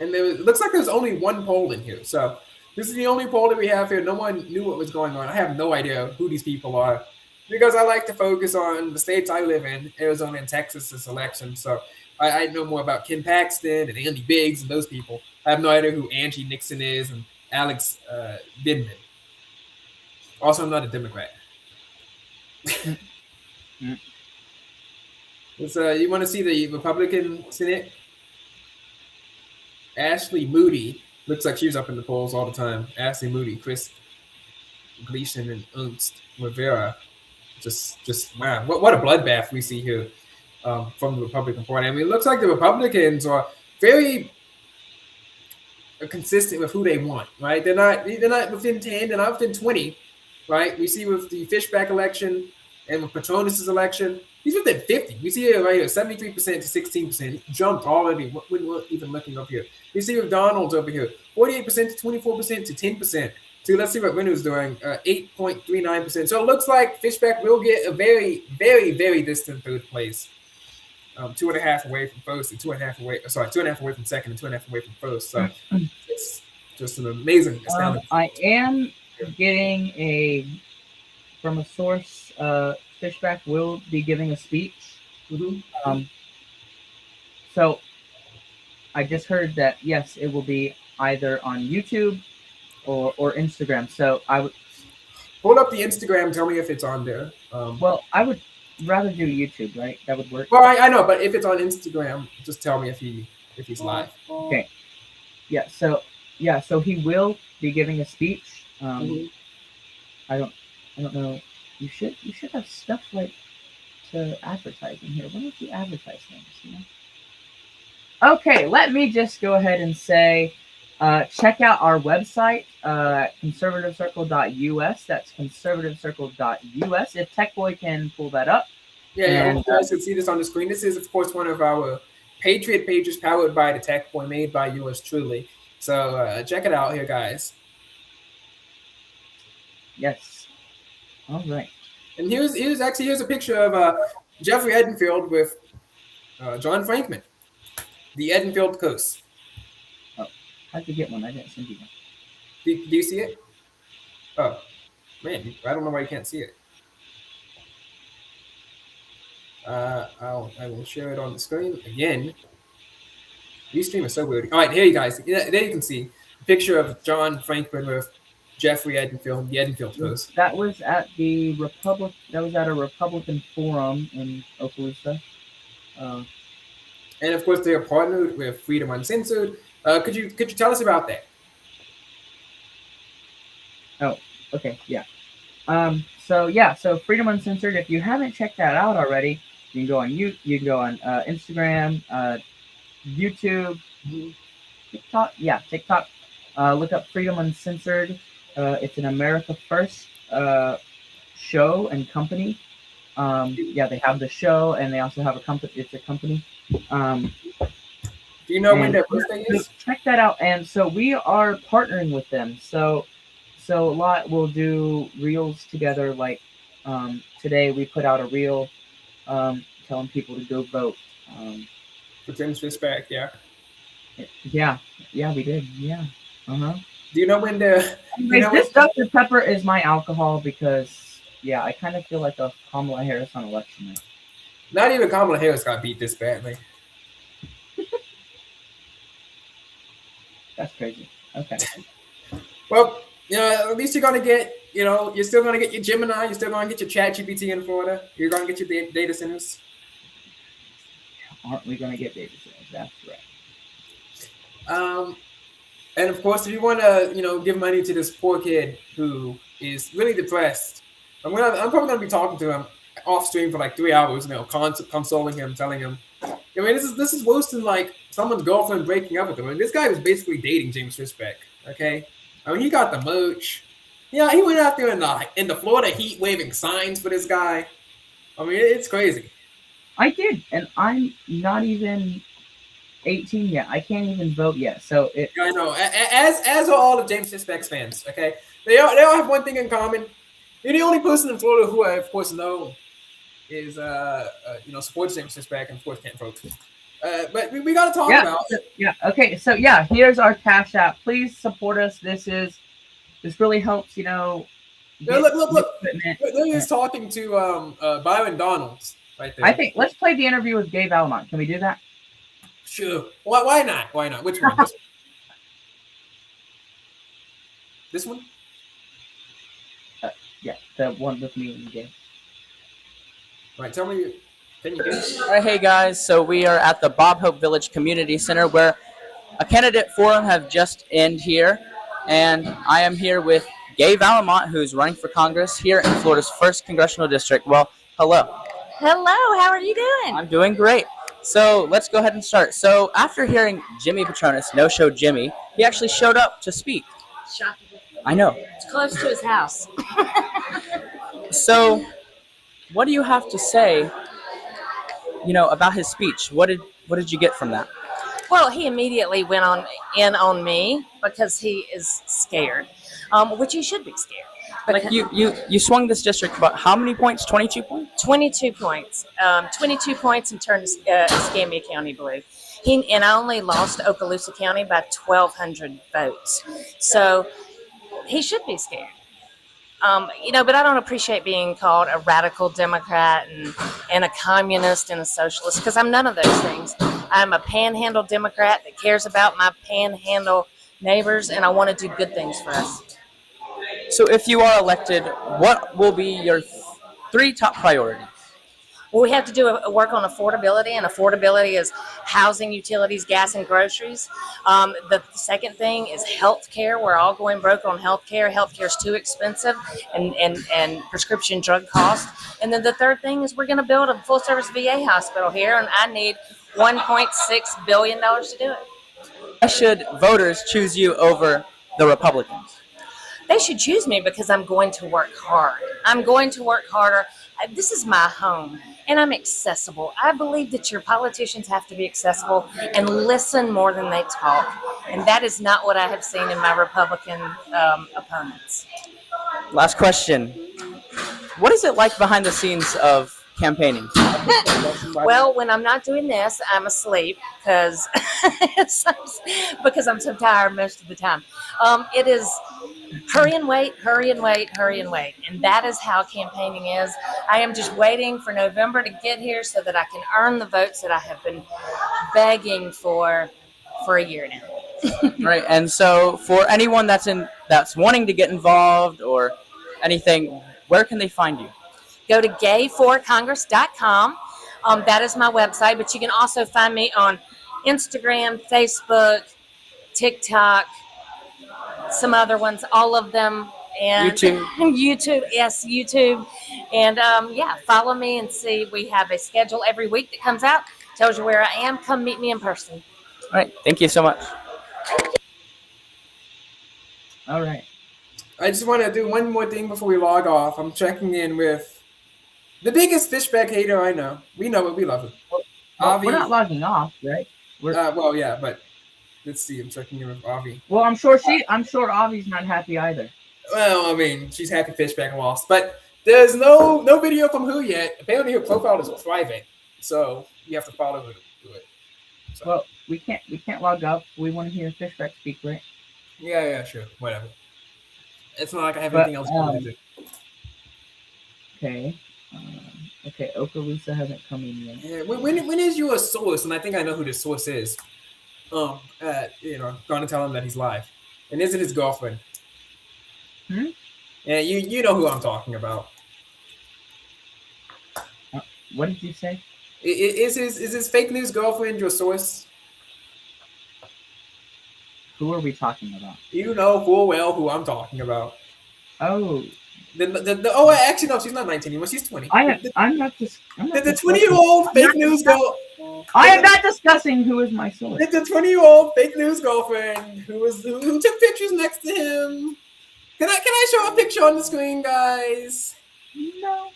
And it looks like there's only one poll in here. So this is the only poll that we have here. No one knew what was going on. I have no idea who these people are because I like to focus on the states I live in, Arizona and Texas, this election. So I know more about Ken Paxton and Andy Biggs and those people. I have no idea who Angie Nixon is and Alex Bidman. Also, I'm not a Democrat. You want to see the Republican Senate? Ashley Moody looks like she was up in the polls all the time. Ashley Moody, Chris Gleason, and Ernst Rivera. Just wow, what a bloodbath we see here from the Republican Party. I mean, it looks like the Republicans are very consistent with who they want, right? They're not within 10, they're not within 20, right? We see with the Fishback election and with Patronus's election, he's within 50. We see it right here, 73% to 16%. He jumped already. When we're even looking up here. We see with Donald's over here, 48% to 24% to 10%. So let's see what Reynolds doing, 8.39%. So it looks like Fishback will get a very, very, very distant third place. 2.5 away from first and 2.5 away from second and 2.5 away from first. So it's just an amazing astounding. I am getting from a source, Fishback will be giving a speech. Mm-hmm. So I just heard that, yes, it will be either on YouTube or Instagram. So I would pull up the Instagram. Tell me if it's on there. well, I would rather do YouTube, right? That would work. Well, I know, but if it's on Instagram, just tell me if he's live. Okay. Yeah. So he will be giving a speech. I don't know. You should have stuff like to advertise in here. Why don't you advertise things? You know? Okay. Let me just go ahead and say, check out our website, conservativecircle.us. That's conservativecircle.us. If TechBoy can pull that up. Yeah, you guys can see this on the screen. This is, of course, one of our Patriot pages powered by the Tech Boy, made by yours truly. So check it out here, guys. Yes. All right. And here's a picture of Jeffrey Edenfield with John Frankman, the Edenfield Coast. Oh, how'd you get one? I didn't send you one. Do you see it? Oh, man, I don't know why you can't see it. I will share it on the screen again. Restream is so weird. All right, here you guys. There you can see a picture of John Frankman with Jeffrey Edenfield, the Edenfield Coast. That was at the Republic. That was at a Republican forum in Okaloosa. And of course, they are partnered with Freedom Uncensored. Could you tell us about that? Oh, okay, yeah. So Freedom Uncensored. If you haven't checked that out already, you can go on Instagram, YouTube, TikTok. Yeah, TikTok. Look up Freedom Uncensored. It's an America First show and company. They have the show and they also have a company. It's a company. Do you know when their birthday is? Check that out. And so we are partnering with them. So a lot we'll do reels together. Like today we put out a reel telling people to go vote. For James Fishback, yeah. Yeah, we did. Yeah. Do you know when the? This Dr. Pepper is my alcohol because I kind of feel like a Kamala Harris on election night. Not even Kamala Harris got beat this badly. That's crazy. Okay. Well, at least you're gonna get, you're still gonna get your Gemini, you're still gonna get your ChatGPT in Florida. You're gonna get your data centers. Aren't we gonna get data centers? That's right. And of course, if you want to, give money to this poor kid who is really depressed, I'm probably gonna be talking to him off stream for like 3 hours, consoling him, telling him, this is worse than like someone's girlfriend breaking up with him. This guy was basically dating James Fishback. Okay, he got the mooch. Yeah, he went out there in the Florida heat waving signs for this guy. It's crazy. I did, and I'm not even 18 yet. I can't even vote yet. So I know. As are all of James Fishback's fans. Okay, they all have one thing in common. You're the only person in Florida who I, of course, know is supports James Fishback and of course can't vote. But we got to talk about. Okay. So here's our Cash App. Please support us. This really helps. Look. He's talking to Byron Donalds right there. I think let's play the interview with Gabe Alamont. Can we do that? Sure. Why not? Why not? Which one? This one? Yeah, the one with me and Gabe. All right, tell me. Can you get it? All right, hey guys. So we are at the Bob Hope Village Community Center where a candidate forum have just ended here, and I am here with Gabe Alamont, who's running for Congress here in Florida's 1st Congressional District. Well, hello. Hello. How are you doing? I'm doing great. So let's go ahead and start. So after hearing Jimmy Patronis, No Show Jimmy, he actually showed up to speak. Shocking. I know. It's close to his house. So what do you have to say, about his speech? What did you get from that? Well, he immediately went on me because he is scared, which he should be scared. Like you swung this district about how many points? 22 points? 22 points. 22 points and turned Escambia County blue. And I only lost Okaloosa County by 1,200 votes. So he should be scared. But I don't appreciate being called a radical Democrat and a communist and a socialist because I'm none of those things. I'm a panhandle Democrat that cares about my panhandle neighbors, and I want to do good things for us. So, if you are elected, what will be your 3 top priorities? Well, we have to do work on affordability, and affordability is housing, utilities, gas, and groceries. The second thing is health care. We're all going broke on health care. Health care is too expensive, and prescription drug costs. And then the third thing is we're going to build a full-service VA hospital here, and I need $1.6 billion to do it. Why should voters choose you over the Republicans? They should choose me because I'm going to work hard. I'm going to work harder. This is my home, and I'm accessible. I believe that your politicians have to be accessible and listen more than they talk, and that is not what I have seen in my Republican opponents. Last question. What is it like behind the scenes of campaigning? Well, when I'm not doing this, I'm asleep because I'm so tired most of the time. It is hurry and wait, hurry and wait, hurry and wait. And that is how campaigning is. I am just waiting for November to get here so that I can earn the votes that I have been begging for a year now. Right. And so for anyone that's wanting to get involved or anything, where can they find you? Go to gay4congress.com. That is my website, but you can also find me on Instagram, Facebook, TikTok, some other ones, all of them, and YouTube, yes, YouTube, and follow me and see. We have a schedule every week that comes out, tells you where I am. Come meet me in person. All right, thank you so much. All right. I just want to do one more thing before we log off. I'm checking in with the biggest fishback hater I know. We know it. We love it. We're not logging off, right? Well, yeah, but let's see. I'm checking in with Avi. Well, I'm sure Avi's not happy either. Well, I mean, she's happy Fishback lost, but there's no video from Who yet. Apparently, her profile is private, so you have to follow her to do it. So. Well, we can't log off. We want to hear Fishback speak, right? Yeah, sure, whatever. It's not like I have anything else to do. Okay. Okay, Okaloosa hasn't come in yet. Yeah, when is your source? And I think I know who the source is. Gonna tell him that he's live. And is it his girlfriend? Yeah, you know who I'm talking about. What did you say? Is his fake news girlfriend your source? Who are we talking about? You know full well who I'm talking about. Oh. Actually no, she's not 19 anymore. She's 20. I'm not the 20-year-old fake news girl. I am not discussing who is my source. The 20-year-old fake news girlfriend who took pictures next to him. Can I show a picture on the screen, guys? No.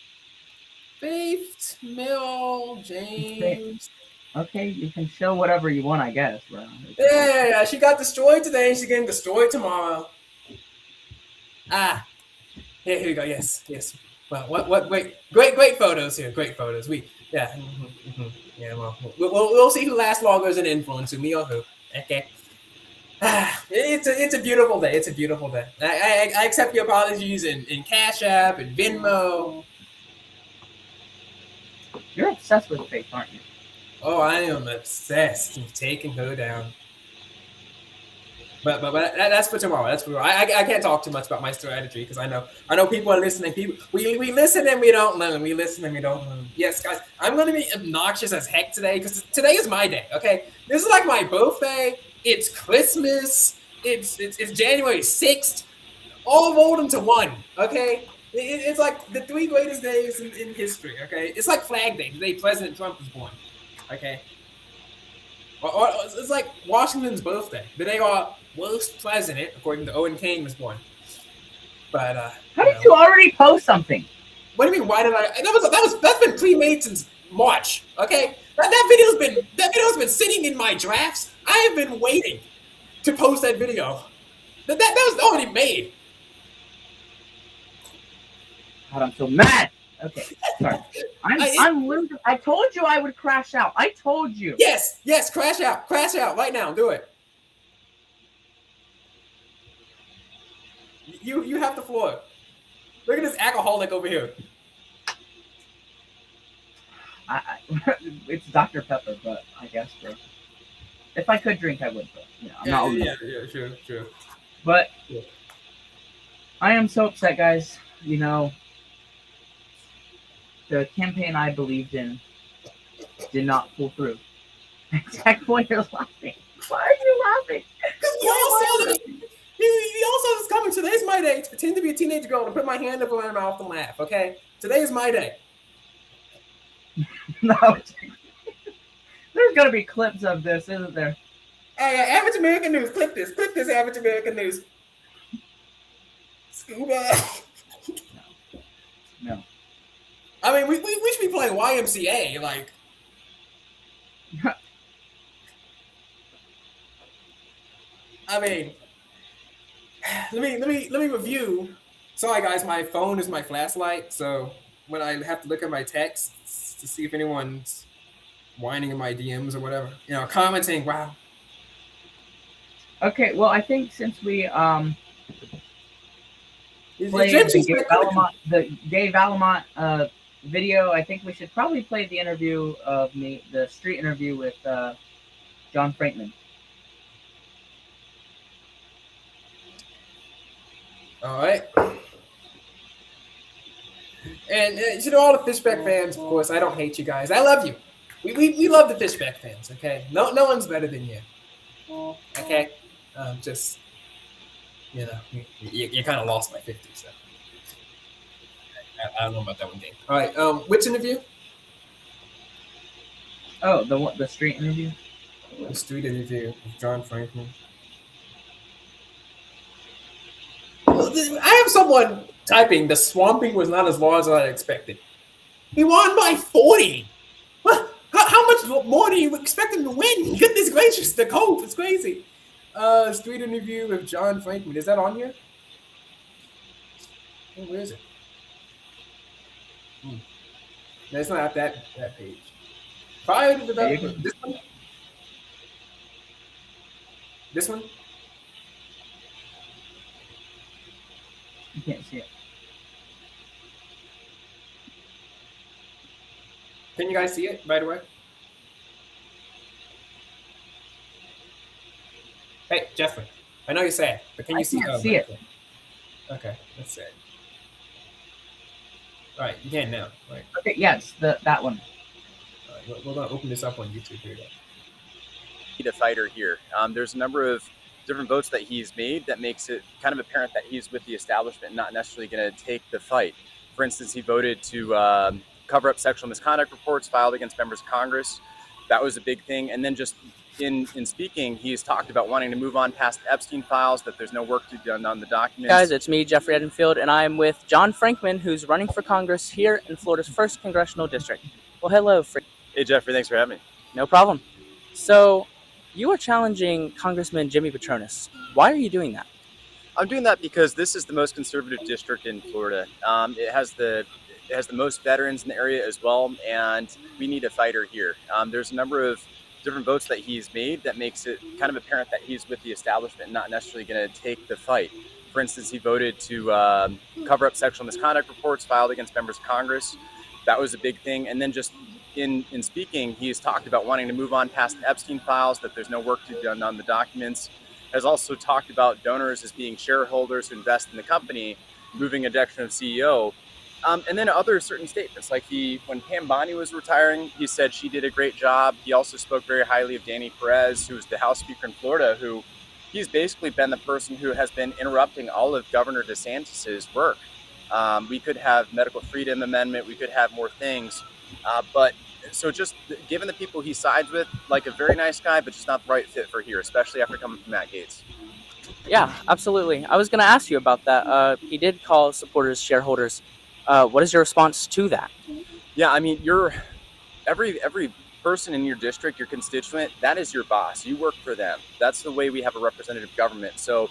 Faith Mill James. Okay, you can show whatever you want, I guess, bro. Yeah, she got destroyed today. She's getting destroyed tomorrow. Yeah, here we go. Yes. Well, what? Great photos here. Great photos. Yeah. Well, we'll see who lasts longer as an influencer, me or who. Okay. It's a beautiful day. It's a beautiful day. I accept your apologies in Cash App and Venmo. You're obsessed with Faith, aren't you? Oh, I am obsessed with taking her down. But that's for tomorrow. That's for tomorrow. I can't talk too much about my strategy because I know people are listening. We listen and we don't learn. We listen and we don't learn. Yes, guys, I'm gonna be obnoxious as heck today because today is my day. Okay, this is like my birthday. It's Christmas. It's January 6th. All rolled into one. Okay, it's like the 3 greatest days in history. Okay, it's like Flag Day, the day President Trump was born. Okay, or it's like Washington's birthday, the day our worst president, according to Owen Kane, was born. But how did you already post something? What do you mean? Why did I? That's been pre-made since March. Okay, that video's been sitting in my drafts. I have been waiting to post that video. That was already made. God, I'm so mad. Okay, sorry. I'm losing. I told you I would crash out. I told you. Yes, crash out right now. Do it. You have the floor. Look at this alcoholic over here. It's Dr. Pepper, but I guess, bro. If I could drink, I would. But, I'm not old enough. Sure. But Yeah. I am so upset, guys. The campaign I believed in did not pull through. Zach, why you're laughing? Why are you laughing? He also is coming. Today's my day to pretend to be a teenage girl and put my hand over my mouth and laugh. Okay, today is my day. No, there's gonna be clips of this, isn't there? Hey, Average American News, click this, Average American News. No. I mean, we should be playing YMCA, like. I mean, let me review. Sorry, guys, my phone is my flashlight, so when I have to look at my texts to see if anyone's whining in my DMs or whatever, commenting, wow. Okay, well, I think since we played the Dave Alamont video, I think we should probably play the interview of the street interview with John Frankman. All right. And all the Fishback fans, of course, I don't hate you guys. I love you. We love the Fishback fans, okay? No one's better than you. Okay? Just, you kind of lost my 50, so. I don't know about that one game. All right, which interview? Oh, the street interview? The street interview with John Frankman. I have someone typing, the swamping was not as large as I expected. He won by 40. How much more do you expect him to win? Goodness gracious, the cope is crazy. Street interview with John Frankman. Is that on here? Oh, where is it? No, it's not at that page. Prior to development. This one? This one? You can't see it. Can you guys see it, by the way? Hey, Jeffrey. I know you're sad, but can you see it? Okay, let's see. All right, you can now. Right. Okay, yes, that one. All right, we're going to open this up on YouTube here. Need a fighter here. There's a number of different votes that he's made that makes it kind of apparent that he's with the establishment, not necessarily going to take the fight. For instance, he voted to cover up sexual misconduct reports filed against members of Congress. That was a big thing. And then just in speaking, he's talked about wanting to move on past Epstein files, that there's no work to be done on the documents. Guys, it's me, Jeffrey Edenfield, and I'm with John Frankman, who's running for Congress here in Florida's 1st Congressional District. Well, hello, Hey, Jeffrey, thanks for having me. No problem. So, you are challenging Congressman Jimmy Patronis. Why are you doing that? I'm doing that because this is the most conservative district in Florida. It has the most veterans in the area as well, and we need a fighter here. There's a number of different votes that he's made that makes it kind of apparent that he's with the establishment, not necessarily going to take the fight. For instance, he voted to cover up sexual misconduct reports filed against members of Congress. That was a big thing. And then just in speaking, he's talked about wanting to move on past Epstein files, that there's no work to be done on the documents. Has also talked about donors as being shareholders who invest in the company, moving a direction of CEO. And then other certain statements, like when Pam Bondi was retiring, he said she did a great job. He also spoke very highly of Danny Perez, who's the House Speaker in Florida, who he's basically been the person who has been interrupting all of Governor DeSantis's work. We could have medical freedom amendment, we could have more things, but so just given the people he sides with, like a very nice guy, but just not the right fit for here, especially after coming from Matt Gaetz. Yeah, absolutely. I was going to ask you about that. He did call supporters shareholders. What is your response to that? Yeah, I mean, every person in your district, your constituent, that is your boss. You work for them. That's the way we have a representative government. So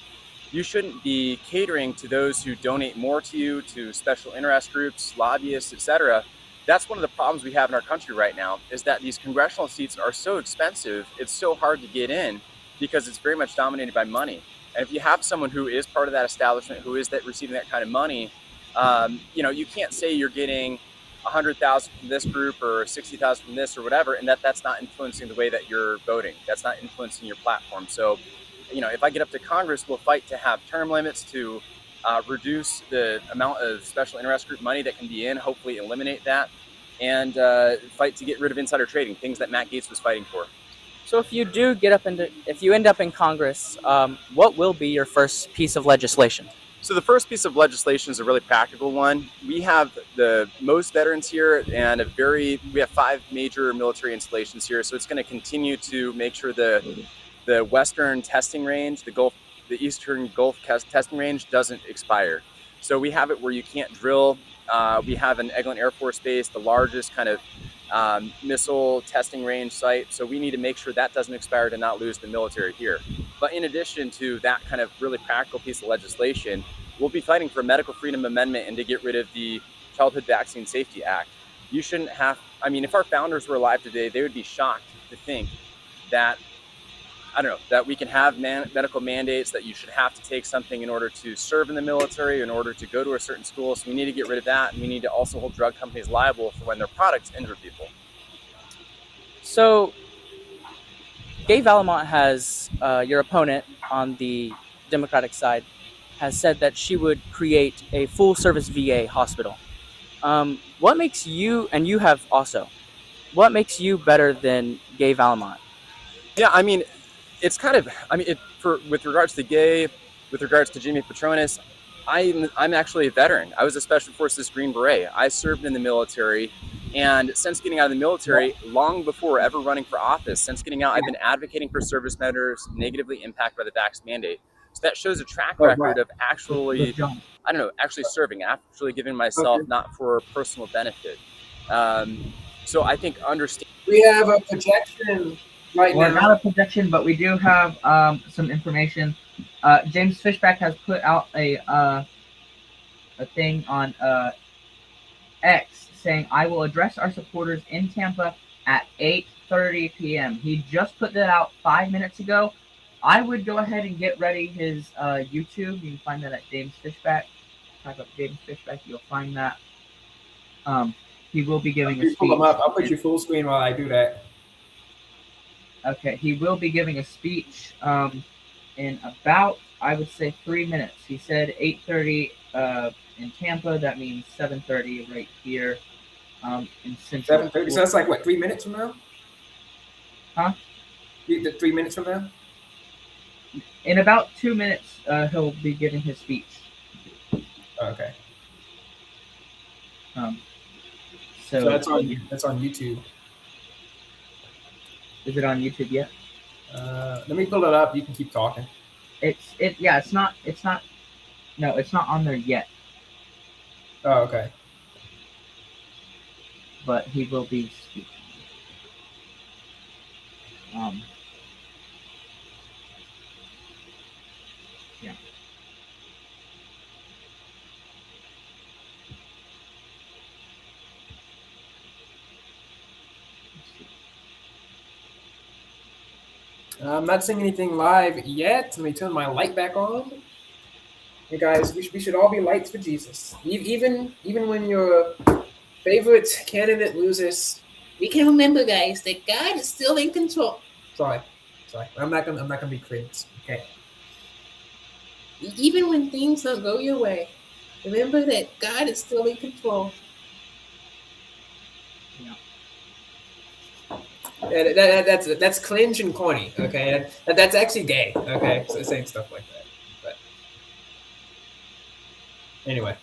you shouldn't be catering to those who donate more to you, to special interest groups, lobbyists, etc. That's one of the problems we have in our country right now, is that these congressional seats are so expensive. It's so hard to get in because it's very much dominated by money. And if you have someone who is part of that establishment, who is receiving that kind of money, you can't say you're getting 100,000 from this group or 60,000 from this or whatever, and that's not influencing the way that you're voting. That's not influencing your platform. So, if I get up to Congress, we'll fight to have term limits, to reduce the amount of special interest group money that can be in, hopefully eliminate that, and fight to get rid of insider trading, things that Matt Gaetz was fighting for. So if you end up in Congress, what will be your first piece of legislation? So the first piece of legislation is a really practical one. We have the most veterans here, and we have 5 major military installations here. So it's going to continue to make sure the Western testing range, the Eastern Gulf testing range doesn't expire. So we have it where you can't drill. We have an Eglin Air Force Base, the largest kind of missile testing range site. So we need to make sure that doesn't expire to not lose the military here. But in addition to that kind of really practical piece of legislation, we'll be fighting for a medical freedom amendment and to get rid of the Childhood Vaccine Safety Act. You shouldn't have, if our founders were alive today, they would be shocked to think that, that we can have medical mandates, that you should have to take something in order to serve in the military, in order to go to a certain school. So we need to get rid of that. And we need to also hold drug companies liable for when their products injure people. So Gaye Vallimont has, your opponent on the Democratic side, has said that she would create a full-service VA hospital. What makes you, and you have also, what makes you better than Gaye Vallimont? Yeah, it's kind of, with regards to Gaye, with regards to Jimmy Patronis, I'm actually a veteran. I was a Special Forces Green Beret. I served in the military, and since getting out of the military, long before ever running for office, since getting out, I've been advocating for service members negatively impacted by the vax mandate. So that shows a track record of actually serving, actually giving myself, not for personal benefit. So I think we have a projection right now. Not a projection, but we do have some information. James Fishback has put out a thing on X saying, "I will address our supporters in Tampa at 8:30 p.m." He just put that out 5 minutes ago. I would go ahead and get ready his YouTube. You can find that at James Fishback. Type up James Fishback, you'll find that. He will be giving a speech. Pull them up. I'll put you full screen while I do that. Okay, he will be giving a speech in about, I would say, 3 minutes. He said 8:30 in Tampa. That means 7:30 right here in Central. 7:30. So that's like what, 3 minutes from now? Huh? 3 minutes from now? In about 2 minutes, he'll be giving his speech. Okay. So that's on YouTube. Is it on YouTube yet? Let me pull it up. You can keep talking. It's not on there yet. Oh, okay. But he will be speaking. Yeah. I'm not seeing anything live yet. Let me turn my light back on. Hey guys, we should all be lights for Jesus. Even when your favorite candidate loses, we can remember, guys, that God is still in control. Sorry. I'm not gonna be cringe. Okay. Even when things don't go your way, remember that God is still in control. Yeah, that's cringe and corny. Okay, that's actually gay. Okay, so saying stuff like that. But anyway,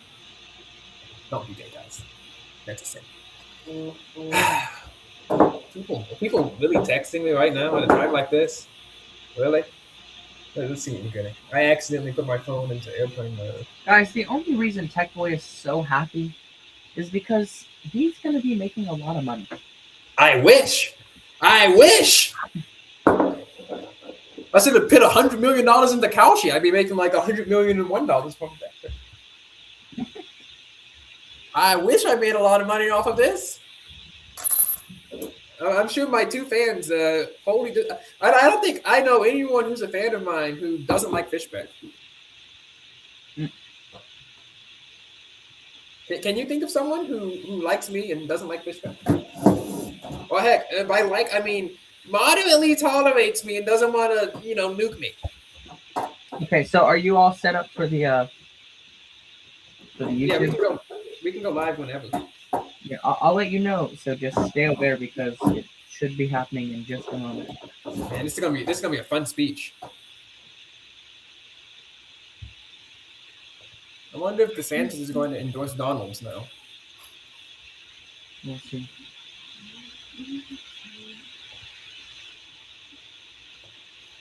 don't be gay, guys. That's a sin. People really texting me right now at a time like this? Really? Let's see what we're getting. I accidentally put my phone into airplane mode. Guys, the only reason Tech Boy is so happy is because he's going to be making a lot of money. I wish. I should have put $100 million into Kalshi. I'd be making like $100 million and $1 from that. I wish I made a lot of money off of this. I'm sure my two fans I don't think I know anyone who's a fan of mine who doesn't like Fishback. Can you think of someone who likes me and doesn't like Fishback? Well, heck, by like I mean moderately tolerates me and doesn't want to, nuke me. Okay, so are you all set up for the YouTube? Yeah, we can go live whenever. Yeah, I'll let you know. So just stay aware because it should be happening in just a moment. Man, this is gonna be a fun speech. I wonder if DeSantis is going to endorse Donald's now. We'll see.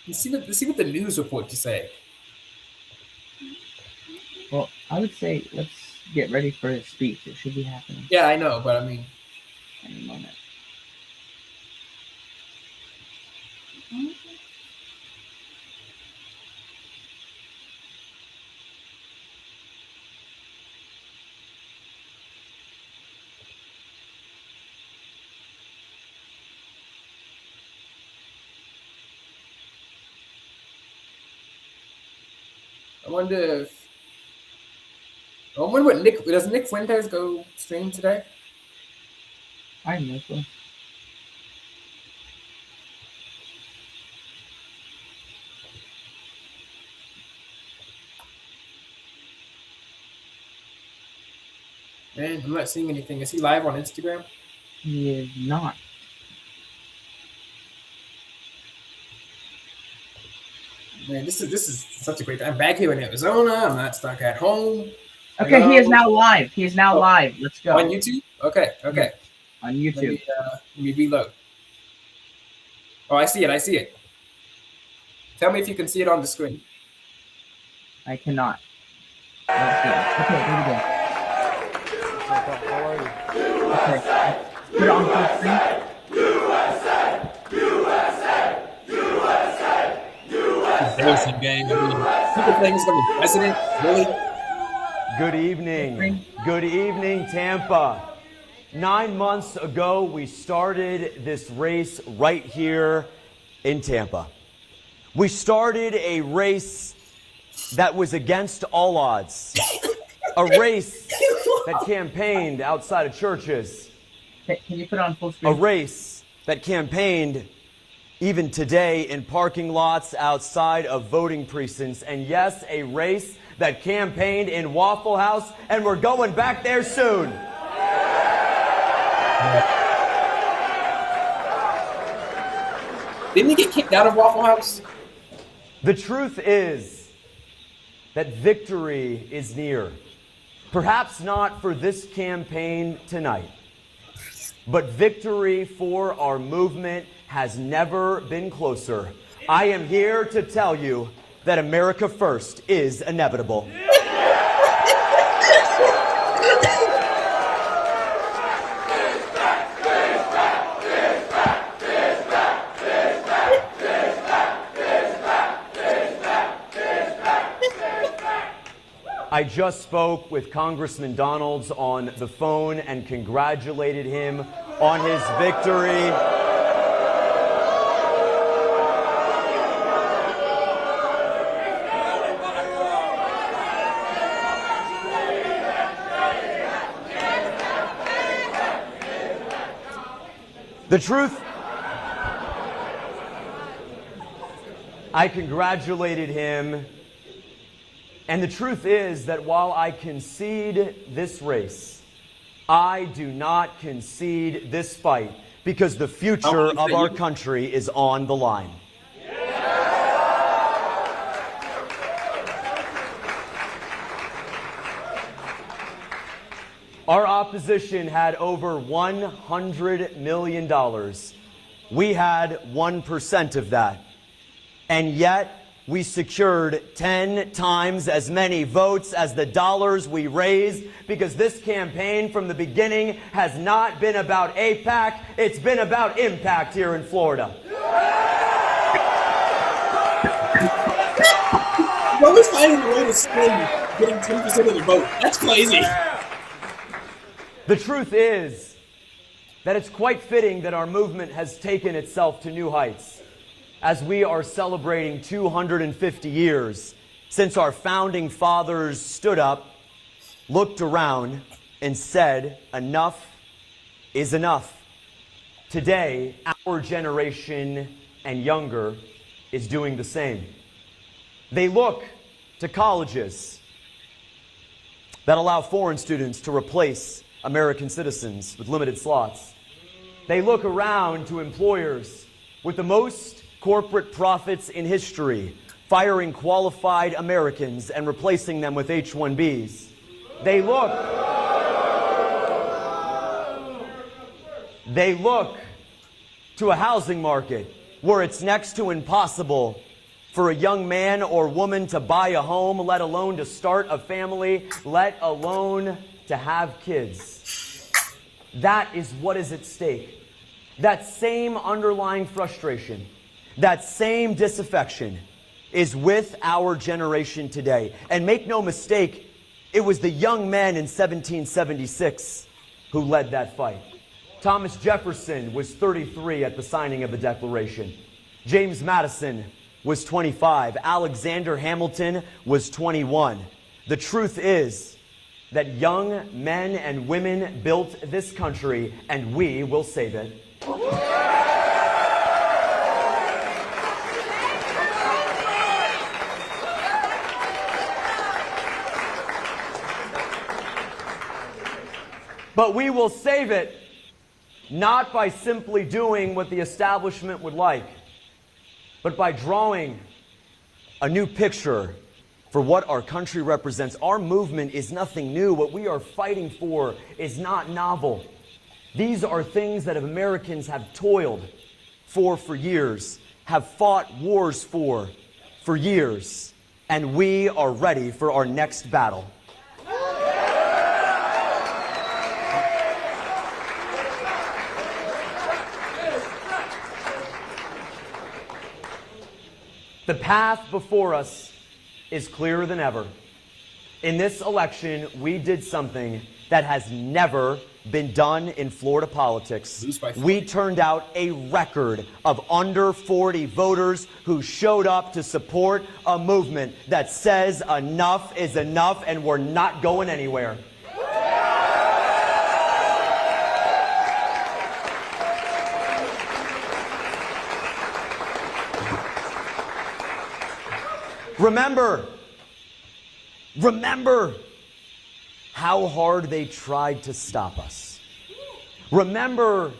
Let's see what the news report to say. Well, I would say let's get ready for his speech. It should be happening Yeah, I know, but I mean, any moment. I wonder what does Nick Fuentes go stream today? I have no clue. Man, I'm not seeing anything. Is he live on Instagram? He is not. Man, this is such a great time. I'm back here in Arizona. I'm not stuck at home. Okay, he is now live. He is now live. Let's go. On YouTube? Okay. On YouTube. Let me reload. Oh, I see it. Tell me if you can see it on the screen. I cannot. Let's see. Okay, here we go. How are you? Okay. Put it on full screen. Embarrassing game. I mean, people think he's gonna be president. Really? Good evening, Tampa. 9 months ago, we started this race right here in Tampa. We started a race that was against all odds. A race that campaigned outside of churches. Can you put it on full screen? A race that campaigned even today in parking lots outside of voting precincts. And yes, a race that campaigned in Waffle House, and we're going back there soon. Didn't he get kicked out of Waffle House? The truth is that victory is near. Perhaps not for this campaign tonight, but victory for our movement has never been closer. I am here to tell you that America First is inevitable. I just spoke with Congressman Donalds on the phone and congratulated him on his victory. The truth, I congratulated him. And the truth is that while I concede this race, I do not concede this fight because the future of our country is on the line. Our opposition had over $100 million. We had 1% of that. And yet, we secured 10 times as many votes as the dollars we raised because this campaign from the beginning has not been about AIPAC, it's been about impact here in Florida. What was finding the way to spin getting 10% of the vote? That's crazy. The truth is that it's quite fitting that our movement has taken itself to new heights as we are celebrating 250 years since our founding fathers stood up, looked around, and said, enough is enough. Today, our generation and younger is doing the same. They look to colleges that allow foreign students to replace American citizens with limited slots. They look around to employers with the most corporate profits in history, firing qualified Americans and replacing them with H-1Bs. They look to a housing market where it's next to impossible for a young man or woman to buy a home, let alone to start a family, let alone to have kids. That is what is at stake. That same underlying frustration, that same disaffection is with our generation today. And make no mistake, it was the young men in 1776 who led that fight. Thomas Jefferson was 33 at the signing of the Declaration. James Madison was 25. Alexander Hamilton was 21. The truth is that young men and women built this country, and we will save it. But we will save it not by simply doing what the establishment would like, but by drawing a new picture for what our country represents. Our movement is nothing new. What we are fighting for is not novel. These are things that Americans have toiled for years, have fought wars for years, and we are ready for our next battle. The path before us is clearer than ever. In this election, we did something that has never been done in Florida politics. We turned out a record of under 40 voters who showed up to support a movement that says enough is enough and we're not going anywhere. Remember how hard they tried to stop us. Remember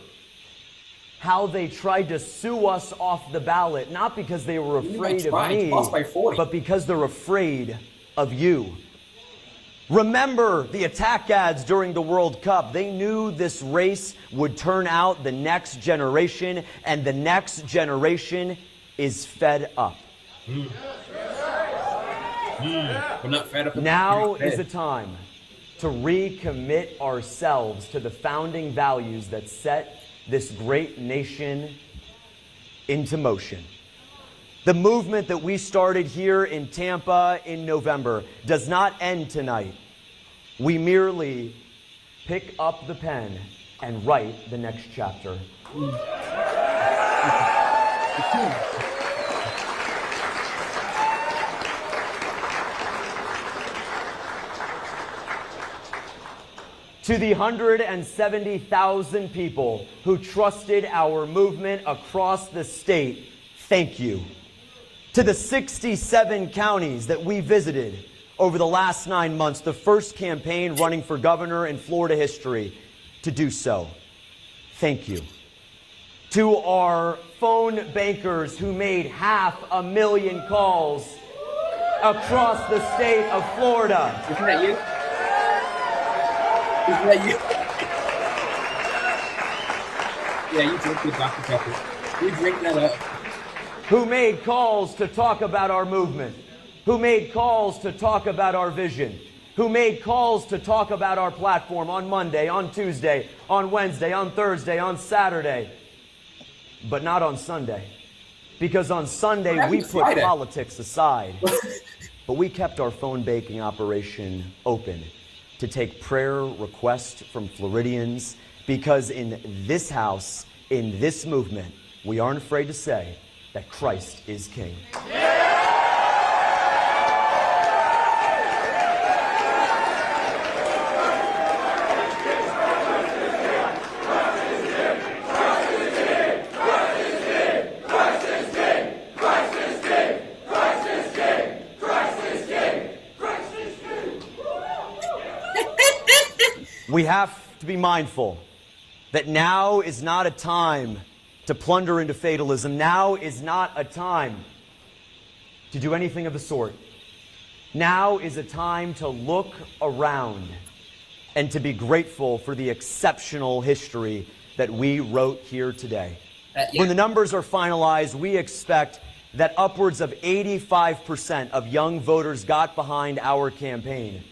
how they tried to sue us off the ballot, not because they were afraid of me, but because they're afraid of you. Remember the attack ads during the World Cup. They knew this race would turn out the next generation, and the next generation is fed up. We're not fed up. Now is the time to recommit ourselves to the founding values that set this great nation into motion. The movement that we started here in Tampa in November does not end tonight. We merely pick up the pen and write the next chapter. To the 170,000 people who trusted our movement across the state, thank you. To the 67 counties that we visited over the last 9 months, the first campaign running for governor in Florida history to do so, thank you. To our phone bankers who made 500,000 calls across the state of Florida. Isn't that you? Isn't that you? Yeah, you drink good Dr. Pepper. You drink that up. Who made calls to talk about our movement, who made calls to talk about our vision, who made calls to talk about our platform on Monday, on Tuesday, on Wednesday, on Thursday, on Saturday, but not on Sunday. Because on Sunday, we put politics aside, but we kept our phone banking operation open to take prayer requests from Floridians, because in this house, in this movement, we aren't afraid to say that Christ is King. We have to be mindful that now is not a time to plunder into fatalism. Now is not a time to do anything of the sort. Now is a time to look around and to be grateful for the exceptional history that we wrote here today. When the numbers are finalized, we expect that upwards of 85% of young voters got behind our campaign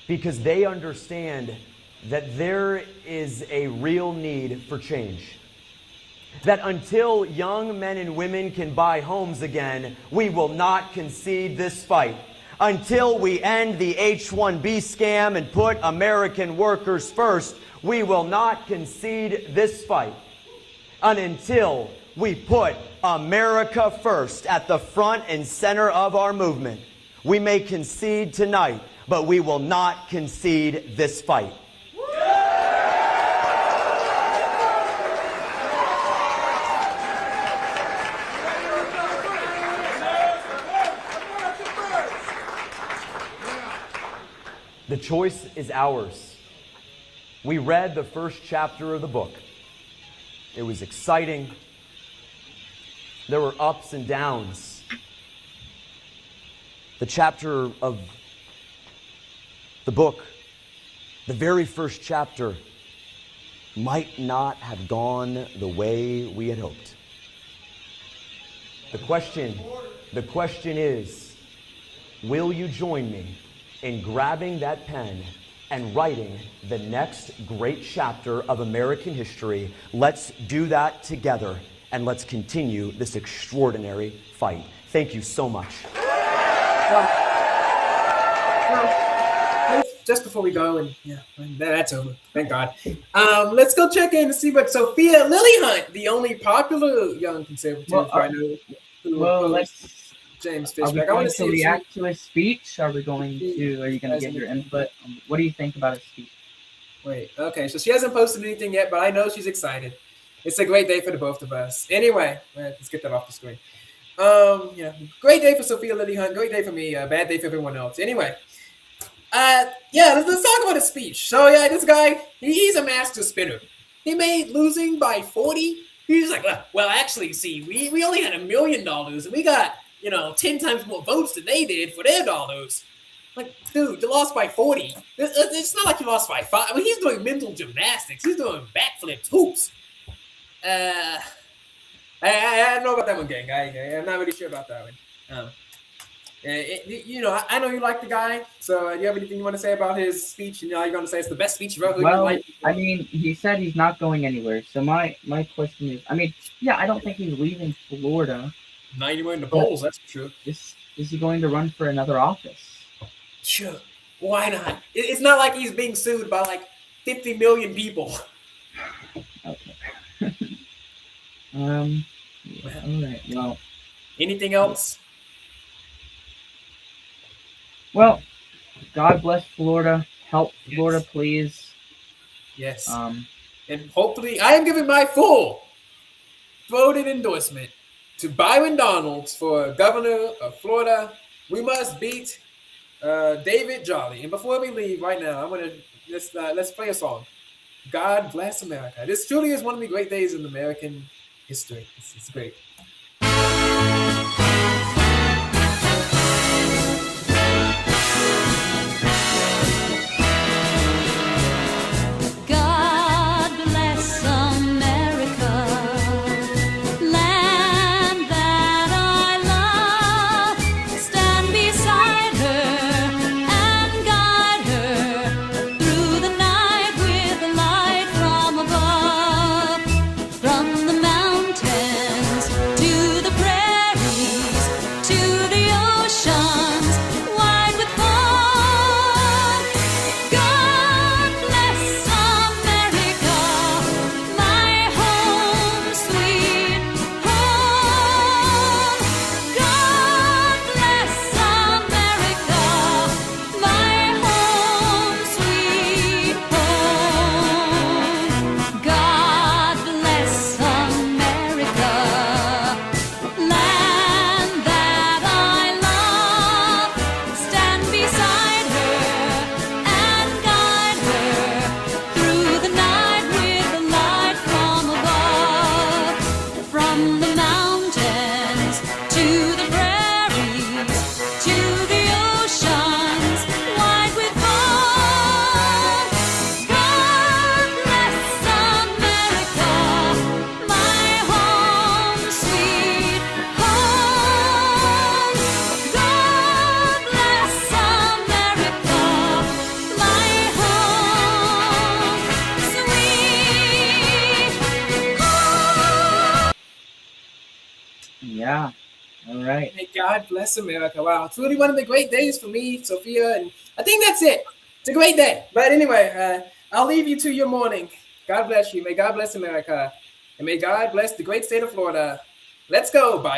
because they understand that there is a real need for change. That until young men and women can buy homes again, we will not concede this fight. Until we end the H-1B scam and put American workers first, we will not concede this fight. And until we put America first at the front and center of our movement, we may concede tonight, but we will not concede this fight. The choice is ours. We read the first chapter of the book. It was exciting. There were ups and downs. The chapter of the book, the very first chapter, might not have gone the way we had hoped. The question is, will you join me in grabbing that pen and writing the next great chapter of American history? Let's do that together, and let's continue this extraordinary fight. Thank you so much. Just before we go, and that's over. Thank God. Let's go check in to see what Sophia Lily-Hunt, the only popular young conservative right now. Let's. James Are we Fishback. going to react to his speech? Are you going to get your input? What do you think about his speech? Wait, okay, so she hasn't posted anything yet, but I know she's excited. It's a great day for the both of us. Anyway, let's get that off the screen. Great day for Sophia Lily-Hunt, great day for me, bad day for everyone else. Anyway, let's talk about his speech. So this guy, he's a master spinner. He made losing by 40. He's like, well, actually, see, we only had $1 million, and we got 10 times more votes than they did for their dollars. Like, dude, you lost by 40. It's not like you lost by 5. I mean, he's doing mental gymnastics. He's doing backflips, hoops. I don't know about that one, gang. I'm not really sure about that one. I know you like the guy. So do you have anything you want to say about his speech? You're going to say it's the best speech you've ever heard? I mean, he said he's not going anywhere. So my question is, I don't think he's leaving Florida. Not anywhere in the polls, that's true. Is he going to run for another office? Sure. Why not? It's not like he's being sued by like 50 million people. Okay. All right. Well. Anything else? Well, God bless Florida. Help Florida, please. Yes. And hopefully, I am giving my full voted endorsement to Byron Donalds for governor of Florida. We must beat David Jolly. And before we leave right now, I'm gonna let's play a song. God bless America. This truly is one of the great days in American history. It's great. From the mountains Yeah. All right. May God bless America. Wow, it's really one of the great days for me, Sophia, and I think that's it. It's a great day. But anyway, I'll leave you to your morning. God bless you. May God bless America. And may God bless the great state of Florida. Let's go. Bye.